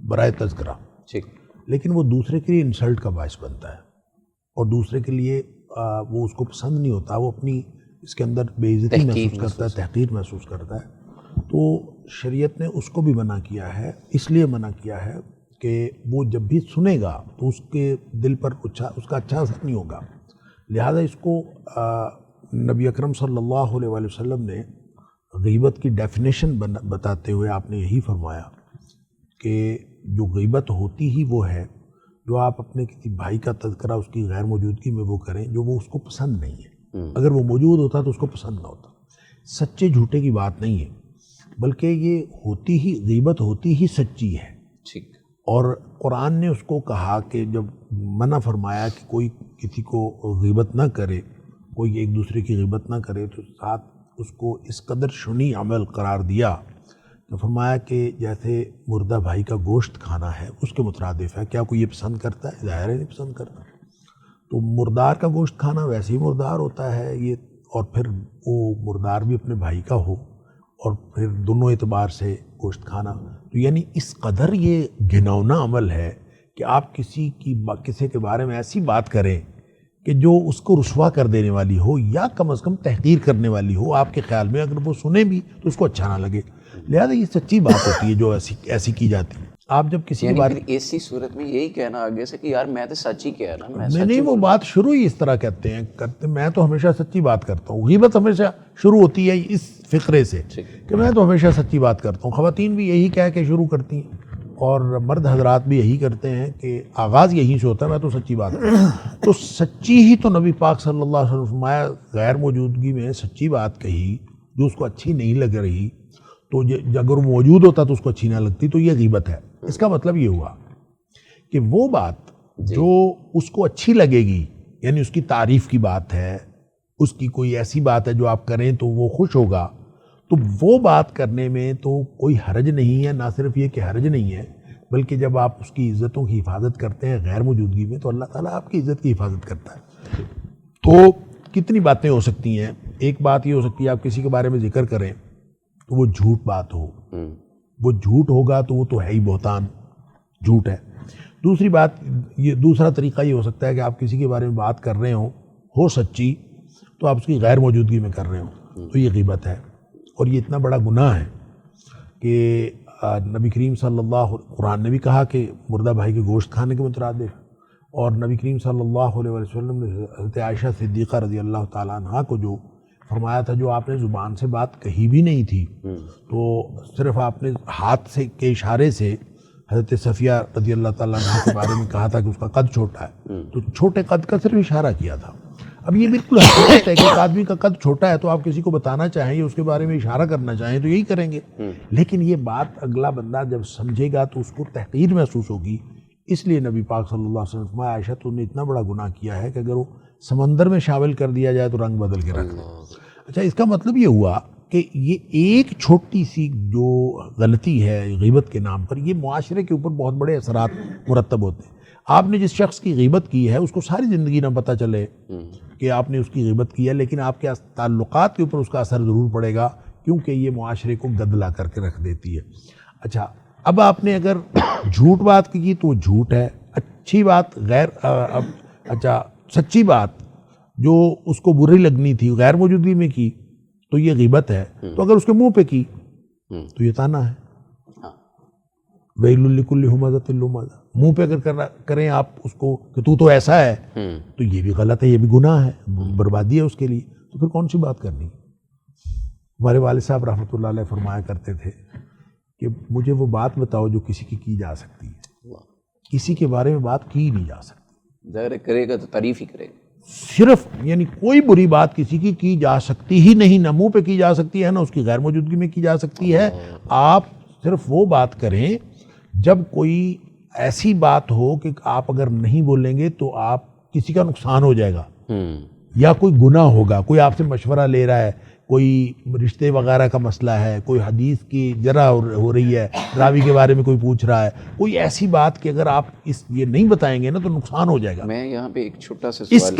برائے تذکرہ، ٹھیک، لیکن وہ دوسرے کے لیے انسلٹ کا باعث بنتا ہے اور دوسرے کے لیے وہ اس کو پسند نہیں ہوتا، وہ اپنی اس کے اندر بے عزتی محسوس کرتا ہے، تحقیر محسوس کرتا ہے. تو شریعت نے اس کو بھی منع کیا ہے. اس لیے منع کیا ہے کہ وہ جب بھی سنے گا تو اس کے دل پر اس کا اچھا اثر نہیں ہوگا. لہذا اس کو نبی اکرم صلی اللہ علیہ وسلم نے غیبت کی ڈیفینیشن بتاتے ہوئے آپ نے یہی فرمایا کہ جو غیبت ہوتی ہی وہ ہے جو آپ اپنے کسی بھائی کا تذکرہ اس کی غیر موجودگی میں وہ کریں جو وہ اس کو پسند نہیں ہے. اگر وہ موجود ہوتا تو اس کو پسند نہ ہوتا. سچے جھوٹے کی بات نہیں ہے، بلکہ یہ ہوتی ہی غیبت ہوتی ہی سچی ہے. ٹھیک. اور قرآن نے اس کو کہا کہ جب منع فرمایا کہ کوئی کسی کو غیبت نہ کرے، کوئی ایک دوسرے کی غیبت نہ کرے، تو ساتھ اس کو اس قدر شنیع عمل قرار دیا تو فرمایا کہ جیسے مردہ بھائی کا گوشت کھانا ہے اس کے مترادف ہے. کیا کوئی یہ پسند کرتا ہے؟ ظاہر ہے نہیں پسند کرتا. تو مردار کا گوشت کھانا ویسے ہی مردار ہوتا ہے یہ، اور پھر وہ مردار بھی اپنے بھائی کا ہو اور پھر دونوں اعتبار سے گوشت کھانا. تو یعنی اس قدر یہ گھنونا عمل ہے کہ آپ کسی کے بارے میں ایسی بات کریں کہ جو اس کو رسوا کر دینے والی ہو یا کم از کم تحقیر کرنے والی ہو آپ کے خیال میں. اگر وہ سنے بھی تو اس کو اچھا نہ لگے. لہذا یہ سچی بات ہوتی ہے جو ایسی کی جاتی ہے. آپ جب کسی کی یعنی بات، پھر ایسی صورت میں یہی کہنا آگے سے کہ یار میں تو سچ ہی کہہ رہا، میں نہیں وہ بات شروع ہی اس طرح کہتے ہیں، میں تو ہمیشہ سچی بات کرتا ہوں. غیبت ہمیشہ شروع ہوتی ہے اس فقرے سے کہ میں تو ہمیشہ سچی بات کرتا ہوں. خواتین بھی یہی کہہ کے شروع کرتی ہیں اور مرد حضرات بھی یہی کرتے ہیں کہ آغاز یہیں سے ہوتا ہے میں تو سچی بات کرتا ہوں. تو سچی ہی تو نبی پاک صلی اللہ علیہ وسلم فرمایا، غیر موجودگی میں سچی بات کہی جو اس کو اچھی نہیں لگ رہی، تو اگر وہ موجود ہوتا تو اس کو اچھی نہ لگتی، تو یہ غیبت ہے. اس کا مطلب یہ ہوا کہ وہ بات جو اس کو اچھی لگے گی، یعنی اس کی تعریف کی بات ہے، اس کی کوئی ایسی بات ہے جو آپ کریں تو وہ خوش ہوگا، تو وہ بات کرنے میں تو کوئی حرج نہیں ہے. نہ صرف یہ کہ حرج نہیں ہے، بلکہ جب آپ اس کی عزتوں کی حفاظت کرتے ہیں غیر موجودگی میں، تو اللہ تعالیٰ آپ کی عزت کی حفاظت کرتا ہے. تو کتنی باتیں ہو سکتی ہیں. ایک بات یہ ہو سکتی ہے آپ کسی کے بارے میں ذکر کریں تو وہ جھوٹ بات ہو، وہ جھوٹ ہوگا تو وہ تو ہے ہی بہتان، جھوٹ ہے. دوسری بات، یہ دوسرا طریقہ یہ ہو سکتا ہے کہ آپ کسی کے بارے میں بات کر رہے ہو سچی، تو آپ اس کی غیر موجودگی میں کر رہے ہوں، تو یہ غیبت ہے. اور یہ اتنا بڑا گناہ ہے کہ نبی کریم صلی اللہ، قرآن نے بھی کہا کہ مردہ بھائی کے گوشت کھانے کے مترادف، اور نبی کریم صلی اللہ علیہ وسلم نے حضرت عائشہ صدیقہ رضی اللہ تعالیٰ عنہ کو جو فرمایا تھا، جو آپ نے زبان سے بات کہی بھی نہیں تھی، تو صرف آپ نے ہاتھ سے کے اشارے سے حضرت صفیہ رضی اللہ تعالیٰ عنہ کے بارے میں کہا تھا کہ اس کا قد چھوٹا ہے، تو چھوٹے قد کا صرف اشارہ کیا تھا. اب یہ بالکل حقیقت ہے کہ ایک آدمی کا قد چھوٹا ہے تو آپ کسی کو بتانا چاہیں یا اس کے بارے میں اشارہ کرنا چاہیں تو یہی کریں گے، لیکن یہ بات اگلا بندہ جب سمجھے گا تو اس کو تحقیر محسوس ہوگی. اس لیے نبی پاک صلی اللہ علیہ وسلم عائشہ تو نے اتنا بڑا گناہ کیا ہے کہ اگر وہ سمندر میں شامل کر دیا جائے تو رنگ بدل کے رکھ دے. اچھا، اس کا مطلب یہ ہوا کہ یہ ایک چھوٹی سی جو غلطی ہے غیبت کے نام پر، یہ معاشرے کے اوپر بہت بڑے اثرات مرتب ہوتے ہیں. آپ نے جس شخص کی غیبت کی ہے اس کو ساری زندگی نہ پتہ چلے کہ آپ نے اس کی غیبت کی ہے، لیکن آپ کے تعلقات کے اوپر اس کا اثر ضرور پڑے گا، کیونکہ یہ معاشرے کو گدلا کر کے رکھ دیتی ہے. اچھا، اب آپ نے اگر جھوٹ بات کی تو وہ جھوٹ ہے. اچھی بات اچھا سچی بات جو اس کو بری لگنی تھی غیر موجودگی میں کی تو یہ غیبت ہے. تو اگر اس کے منہ پہ کی تو یہ طعنہ ہے. وَيْلٌ لِكُلِّ ہُمَزَةٍ لُمَزَةٍ، منہ پہ اگر کریں آپ اس کو کہ تو ایسا ہے، تو یہ بھی غلط ہے، یہ بھی گناہ ہے، بربادی ہے اس کے لیے. تو پھر کون سی بات کرنی. ہمارے والد صاحب رحمۃ اللہ علیہ فرمایا کرتے تھے کہ مجھے وہ بات بتاؤ جو کسی کی جا سکتی ہے، کسی کے بارے میں بات کی نہیں جا سکتی. ظاہر کرے گا تو تعریف ہی کرے گا. صرف یعنی کوئی بری بات کسی کی جا سکتی ہی نہیں، نہ منہ پہ کی جا سکتی ہے، نہ اس کی غیر موجودگی میں کی جا سکتی ہے. آپ صرف وہ بات کریں جب کوئی ایسی بات ہو کہ آپ اگر نہیں بولیں گے تو آپ کسی کا نقصان ہو جائے گا، یا کوئی گناہ ہوگا، کوئی آپ سے مشورہ لے رہا ہے، کوئی رشتے وغیرہ کا مسئلہ ہے، کوئی حدیث کی جرح ہو رہی ہے، راوی کے بارے میں کوئی پوچھ رہا ہے، کوئی ایسی بات کہ اگر آپ یہ نہیں بتائیں گے نا تو نقصان ہو جائے گا. میں یہاں پہ ایک چھوٹا سا اس سوال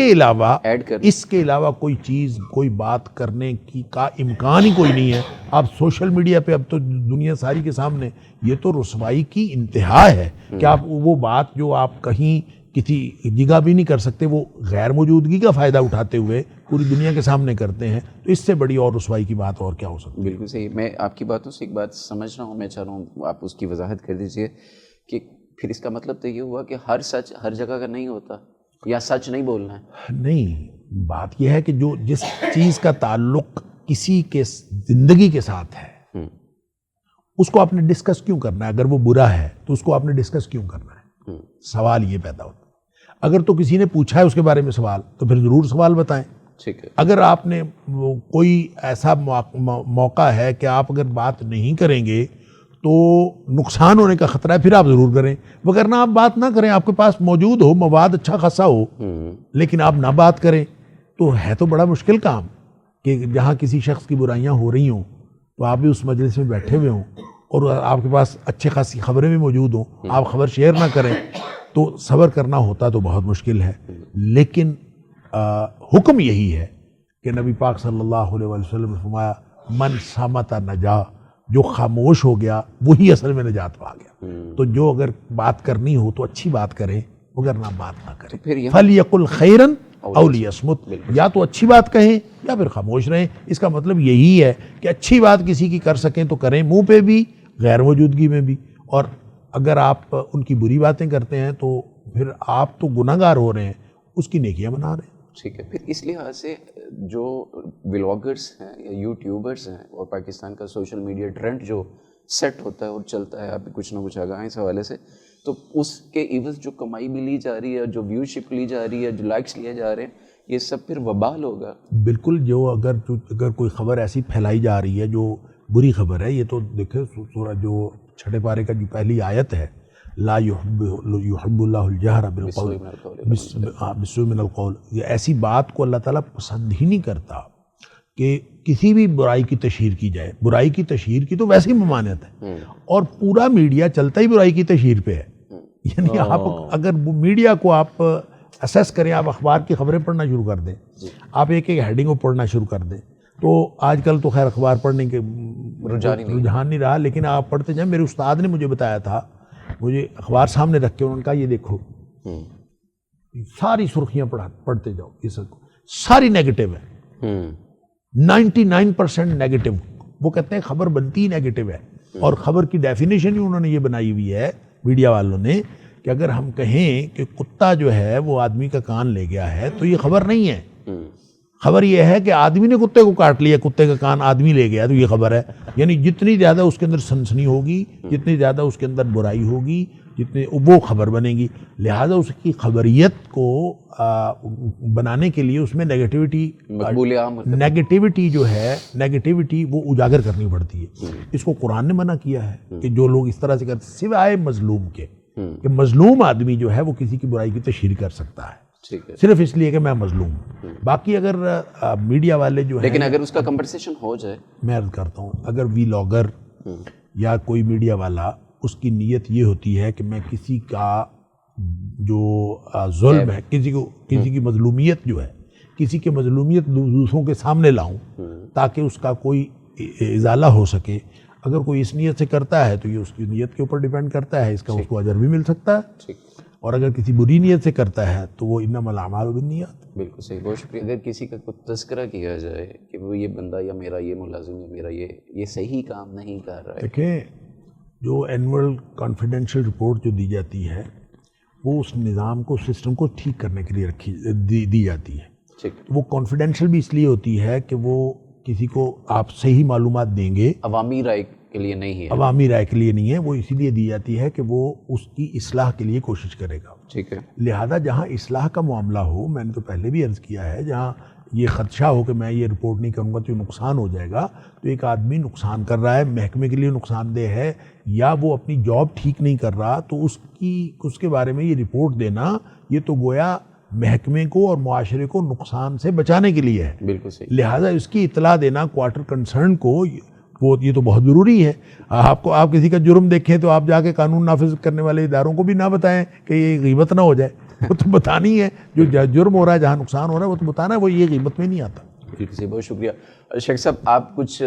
کے علاوہ کوئی چیز، کوئی بات کرنے کی کا امکان ہی کوئی نہیں ہے. آپ سوشل میڈیا پہ اب تو دنیا ساری کے سامنے، یہ تو رسوائی کی انتہا ہے کہ آپ وہ بات جو آپ کہیں کسی جگہ بھی نہیں کر سکتے، وہ غیر موجودگی کا فائدہ اٹھاتے ہوئے پوری دنیا کے سامنے کرتے ہیں. تو اس سے بڑی اور رسوائی کی بات اور کیا ہو سکتی ہے. بالکل صحیح. میں آپ کی باتوں سے ایک بات سمجھ رہا ہوں، میں چاہ رہا ہوں آپ اس کی وضاحت کر دیجئے کہ پھر اس کا مطلب تو یہ ہوا کہ ہر سچ ہر جگہ کا نہیں ہوتا، یا سچ نہیں بولنا ہے. نہیں، بات یہ ہے کہ جو جس چیز کا تعلق کسی کے زندگی کے ساتھ ہے اس کو آپ نے ڈسکس کیوں کرنا ہے. اگر وہ برا ہے تو اس کو آپ نے ڈسکس کیوں کرنا ہے. سوال یہ پیدا ہوتا ہے. اگر تو کسی نے پوچھا ہے اس کے بارے میں سوال تو پھر ضرور سوال بتائیں. ٹھیک ہے. اگر آپ نے کوئی ایسا موقع ہے کہ آپ اگر بات نہیں کریں گے تو نقصان ہونے کا خطرہ ہے، پھر آپ ضرور کریں. وگرنہ آپ بات نہ کریں، آپ کے پاس موجود ہو مواد اچھا خاصا ہو لیکن آپ نہ بات کریں تو ہے تو بڑا مشکل کام کہ جہاں کسی شخص کی برائیاں ہو رہی ہوں تو آپ بھی اس مجلس میں بیٹھے ہوئے ہوں اور آپ کے پاس اچھے خاصی خبریں بھی موجود ہوں، آپ خبر شیئر نہ کریں تو صبر کرنا ہوتا تو بہت مشکل ہے. لیکن حکم یہی ہے کہ نبی پاک صلی اللہ علیہ وسلم نے فرمایا من صمت نجا، جو خاموش ہو گیا وہی اصل میں نجات پا گیا. تو جو اگر بات کرنی ہو تو اچھی بات کریں، مگر نہ بات نہ کریں. فَلْيَقُلْ خَيْرًا أَوْ لِيَصْمُتْ، یا تو اچھی بات کہیں یا پھر خاموش رہیں. اس کا مطلب یہی ہے کہ اچھی بات کسی کی کر سکیں تو کریں، منہ پہ بھی غیر موجودگی میں بھی، اور اگر آپ ان کی بری باتیں کرتے ہیں تو پھر آپ تو گناہگار ہو رہے ہیں، اس کی نیکیاں بنا رہے ہیں. ٹھیک ہے. پھر اس لحاظ سے جو بلاگرس ہیں یا یوٹیوبرس ہیں اور پاکستان کا سوشل میڈیا ٹرینڈ جو سیٹ ہوتا ہے اور چلتا ہے، آپ بھی کچھ نہ کچھ آگاہ اس حوالے سے، تو اس کے عوض جو کمائی بھی لی جا رہی ہے، جو ویو شپ لی جا رہی ہے، جو لائکس لیے جا رہے ہیں، یہ سب پھر وبال ہوگا. بالکل. جو اگر کوئی خبر ایسی پھیلائی جا رہی ہے جو بری خبر ہے، یہ تو دیکھیں سورہ جو 6 پارے کا جو پہلی آیت ہے، لا یحب اللہ الجہر بالقول بالسوء من القول، یہ ایسی بات کو اللہ تعالیٰ پسند ہی نہیں کرتا کہ کسی بھی برائی کی تشہیر کی جائے. برائی کی تشہیر کی تو ویسے ہی ممانعت ہے، اور پورا میڈیا چلتا ہی برائی کی تشہیر پہ ہے. یعنی آپ اگر میڈیا کو آپ اسیس کریں، آپ اخبار کی خبریں پڑھنا شروع کر دیں، آپ ایک ایک ہیڈنگ کو پڑھنا شروع کر دیں، تو آج کل تو خیر اخبار پڑھنے کے رجحان نہیں رہا، لیکن آپ پڑھتے جائیں. میرے استاد نے مجھے بتایا تھا، مجھے اخبار سامنے رکھ کے انہوں نے کہا یہ دیکھو ساری سرخیاں پڑھتے جاؤ، یہ سب ساری نیگیٹو ہے، 99% نیگیٹو. وہ کہتے ہیں خبر بنتی ہی نیگیٹو ہے، اور خبر کی ڈیفینیشن ہی انہوں نے یہ بنائی ہوئی ہے میڈیا والوں نے کہ اگر ہم کہیں کہ کتا جو ہے وہ آدمی کا کان لے گیا ہے تو یہ خبر نہیں ہے. خبر یہ ہے کہ آدمی نے کتے کو کاٹ لیا، کتے کا کان آدمی لے گیا، تو یہ خبر ہے. یعنی جتنی زیادہ اس کے اندر سنسنی ہوگی، جتنی زیادہ اس کے اندر برائی ہوگی، جتنے وہ خبر بنے گی. لہٰذا اس کی خبریت کو بنانے کے لیے اس میں نیگیٹیوٹی جو ہے، نیگیٹیوٹی وہ اجاگر کرنی پڑتی ہے. اس کو قرآن نے منع کیا ہے کہ جو لوگ اس طرح سے کرتے، سوائے مظلوم کے، کہ مظلوم آدمی جو ہے وہ کسی کی برائی کی تشہیر کر سکتا ہے صرف اس لیے کہ میں مظلوم ہوں. باقی اگر میڈیا والے جو ہیں، لیکن اگر اس کا کمپنسیشن ہو جائے، میں عرض کرتا ہوں، اگر ویلاگر یا کوئی میڈیا والا، اس کی نیت یہ ہوتی ہے کہ میں کسی کا جو ظلم ہے، کسی کی مظلومیت جو ہے، کسی کی مظلومیت دوسروں کے سامنے لاؤں تاکہ اس کا کوئی ازالہ ہو سکے. اگر کوئی اس نیت سے کرتا ہے تو یہ اس کی نیت کے اوپر ڈیپینڈ کرتا ہے، اس کا اس کو اجر بھی مل سکتا ہے. اور اگر کسی بری نیت سے کرتا ہے تو وہ انما الاعمال بالنیات. بالکل صحیح، بہت شکریہ. اگر کسی کا کوئی تذکرہ کیا جائے کہ وہ یہ بندہ یا میرا یہ ملازم یا میرا یہ صحیح کام نہیں کر رہا ہے. دیکھیں، جو اینول کانفیڈینشیل رپورٹ جو دی جاتی ہے وہ اس نظام کو، سسٹم کو ٹھیک کرنے کے لیے دی جاتی ہے. وہ کانفیڈینشیل بھی اس لیے ہوتی ہے کہ وہ کسی کو آپ صحیح معلومات دیں گے، عوامی رائے کے لیے نہیں ہے، عوامی رائے کے لیے نہیں ہے. وہ اسی لیے دی جاتی ہے کہ وہ اس کی اصلاح کے لیے کوشش کرے گا. ٹھیک ہے. لہذا جہاں اصلاح کا معاملہ ہو، میں نے تو پہلے بھی عرض کیا ہے، جہاں یہ خدشہ ہو کہ میں یہ رپورٹ نہیں کروں گا تو یہ نقصان ہو جائے گا، تو ایک آدمی نقصان کر رہا ہے، محکمے کے لیے نقصان دہ ہے، یا وہ اپنی جاب ٹھیک نہیں کر رہا، تو اس کے بارے میں یہ رپورٹ دینا، یہ تو گویا محکمے کو اور معاشرے کو نقصان سے بچانے کے لیے ہے. بالکل صحیح. لہٰذا اس کی اطلاع دینا کوارٹر کنسرن کو، یہ تو بہت ضروری ہے. آپ کسی کا جرم دیکھیں تو آپ جا کے قانون نافذ کرنے والے اداروں کو بھی نہ بتائیں کہ یہ غیبت نہ ہو جائے. وہ تو بتانی ہے، جو جرم ہو رہا ہے، جہاں نقصان ہو رہا ہے، وہ تو بتانا ہے، وہ یہ غیبت میں نہیں آتا. بالکل صحیح، بہت شکریہ. شیخ صاحب، آپ کچھ،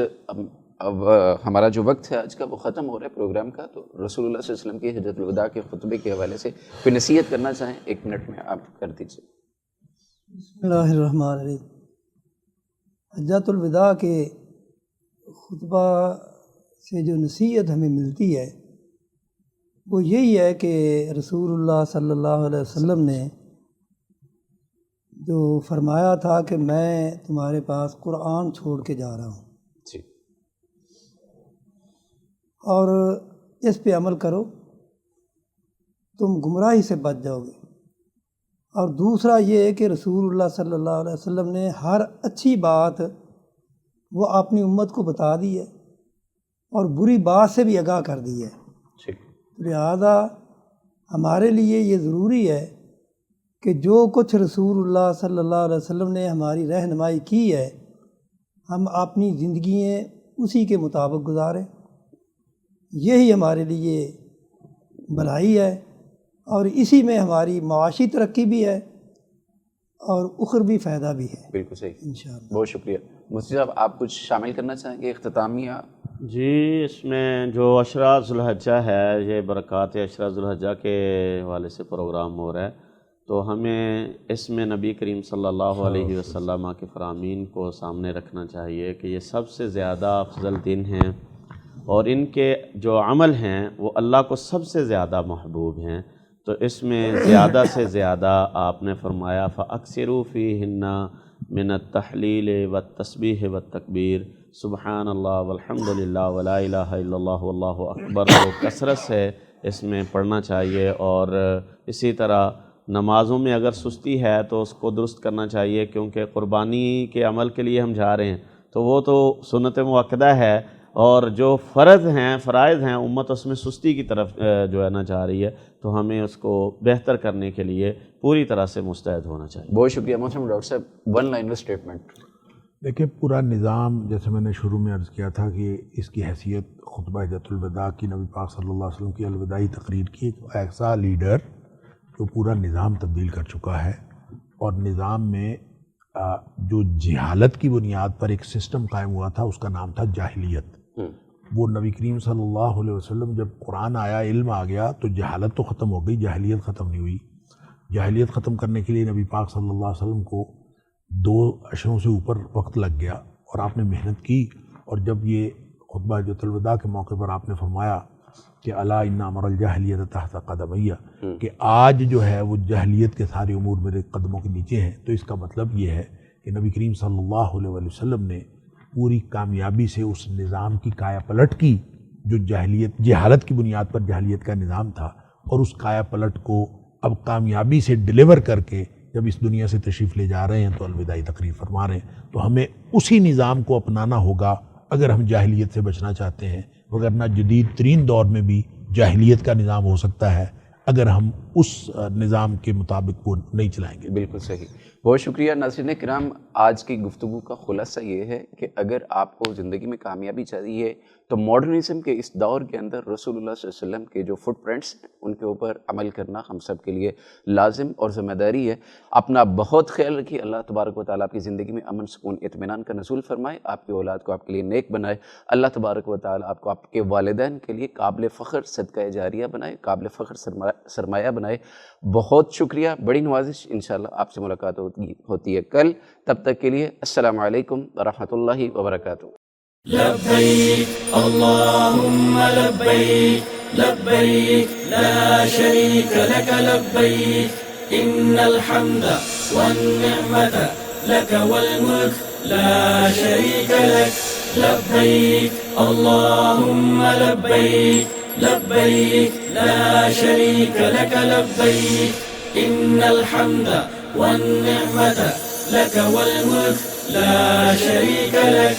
اب ہمارا جو وقت ہے آج کا وہ ختم ہو رہا ہے پروگرام کا، تو رسول اللہ صلی اللہ علیہ وسلم کی حجۃ الوداع کے خطبے کے حوالے سے کوئی نصیحت کرنا چاہیں 1 منٹ میں آپ کر دیجیے. بسم اللہ الرحمن الرحیم. حجۃ الوداع کے خطبہ سے جو نصیحت ہمیں ملتی ہے وہ یہی ہے کہ رسول اللہ صلی اللہ علیہ وسلم نے جو فرمایا تھا کہ میں تمہارے پاس قرآن چھوڑ کے جا رہا ہوں، اور اس پہ عمل کرو، تم گمراہی سے بچ جاؤ گے. اور دوسرا یہ ہے کہ رسول اللہ صلی اللہ علیہ وسلم نے ہر اچھی بات وہ اپنی امت کو بتا دی ہے اور بری بات سے بھی آگاہ کر دی ہے. لہذا ہمارے لیے یہ ضروری ہے کہ جو کچھ رسول اللہ صلی اللہ علیہ وسلم نے ہماری رہنمائی کی ہے، ہم اپنی زندگییں اسی کے مطابق گزاریں. یہی ہمارے لیے بھلائی ہے، اور اسی میں ہماری معاشی ترقی بھی ہے اور اخروی فائدہ بھی ہے. بالکل صحیح، انشاءاللہ. بہت شکریہ. مفتی صاحب، آپ کچھ شامل کرنا چاہیں گے اختتامیہ؟ جی، اس میں جو عشرہ ذو الحجہ ہے، یہ برکات عشرہ ذو الحجہ کے حوالے سے پروگرام ہو رہا ہے، تو ہمیں اس میں نبی کریم صلی اللہ علیہ وسلم کے فرامین کو سامنے رکھنا چاہیے کہ یہ سب سے زیادہ افضل دن ہیں، اور ان کے جو عمل ہیں وہ اللہ کو سب سے زیادہ محبوب ہیں، تو اس میں زیادہ سے زیادہ آپ نے فرمایا فَأَكْثِرُوا فِيهِنَّ مِنَ التَّحْلِيلِ وَالتَّسْبِيحِ وَالتَّكْبِيرِ سبحان اللہ والحمد للہ ولا الہ الا اللہ واللہ اکبر کو کثرت سے اس میں پڑھنا چاہیے۔ اور اسی طرح نمازوں میں اگر سستی ہے تو اس کو درست کرنا چاہیے، کیونکہ قربانی کے عمل کے لیے ہم جا رہے ہیں تو وہ تو سنت مؤکدہ ہے، اور جو فرض ہیں فرائض ہیں امت اس میں سستی کی طرف جو ہے نا جا رہی ہے، تو ہمیں اس کو بہتر کرنے کے لیے پوری طرح سے مستعد ہونا چاہیے۔ بہت شکریہ محترم ڈاکٹر صاحب، ون لائنر اسٹیٹمنٹ۔ دیکھیں پورا نظام، جیسے میں نے شروع میں عرض کیا تھا کہ اس کی حیثیت خطبہ حجۃ الوداع کی، نبی پاک صلی اللہ علیہ وسلم کی الوداعی تقریر کی، ایک ایسا لیڈر جو پورا نظام تبدیل کر چکا ہے، اور نظام میں جو جہالت کی بنیاد پر ایک سسٹم قائم ہوا تھا اس کا نام تھا جاہلیت۔ وہ نبی کریم صلی اللہ علیہ وسلم جب قرآن آیا، علم آ گیا، تو جہالت تو ختم ہو گئی، جاہلیت ختم نہیں ہوئی۔ جاہلیت ختم کرنے کے لیے نبی پاک صلی اللہ علیہ وسلم کو 2 عشروں سے اوپر وقت لگ گیا، اور آپ نے محنت کی، اور جب یہ خطبہ حجۃ الوداع کے موقع پر آپ نے فرمایا کہ الا ان امر الجاہلیت تحت قدمیہ، کہ آج جو ہے وہ جاہلیت کے سارے امور میرے قدموں کے نیچے ہیں، تو اس کا مطلب یہ ہے کہ نبی کریم صلی اللہ علیہ وسلم نے پوری کامیابی سے اس نظام کی کایا پلٹ کی جو جہالت کی بنیاد پر جاہلیت کا نظام تھا، اور اس کایا پلٹ کو اب کامیابی سے ڈیلیور کر کے جب اس دنیا سے تشریف لے جا رہے ہیں تو الوداعی تقریر فرما رہے ہیں۔ تو ہمیں اسی نظام کو اپنانا ہوگا اگر ہم جاہلیت سے بچنا چاہتے ہیں، وگرنہ جدید ترین دور میں بھی جاہلیت کا نظام ہو سکتا ہے اگر ہم اس نظام کے مطابق وہ نہیں چلائیں گے۔ بالکل صحیح، بہت شکریہ۔ ناظرین کرام، آج کی گفتگو کا خلاصہ یہ ہے کہ اگر آپ کو زندگی میں کامیابی چاہیے تو ماڈرنزم کے اس دور کے اندر رسول اللہ صلی اللہ علیہ وسلم کے جو فٹ پرنٹس ہیں ان کے اوپر عمل کرنا ہم سب کے لیے لازم اور ذمہ داری ہے۔ اپنا بہت خیال رکھیے، اللہ تبارک و تعالیٰ آپ کی زندگی میں امن، سکون، اطمینان کا نزول فرمائے، آپ کی اولاد کو آپ کے لیے نیک بنائے، اللہ تبارک و تعالیٰ آپ کو آپ کے والدین کے لیے قابل فخر صدقہ جاریہ بنائے، قابل فخر سرمایہ بنائے۔ بہت شکریہ، بڑی نوازش، انشاءاللہ آپ سے ملاقات ہوتی ہے کل، تب تک کے لیے السلام علیکم ورحمۃ اللہ وبرکاتہ۔ لبيك اللهم لبيك لبيك لا شريك لك لبيك إن الحمد والنعمة لك والملك لا شريك لك لبيك اللهم لبيك لبيك لا شريك لك لبيك إن الحمد والنعمة لك والملك لا شريك لك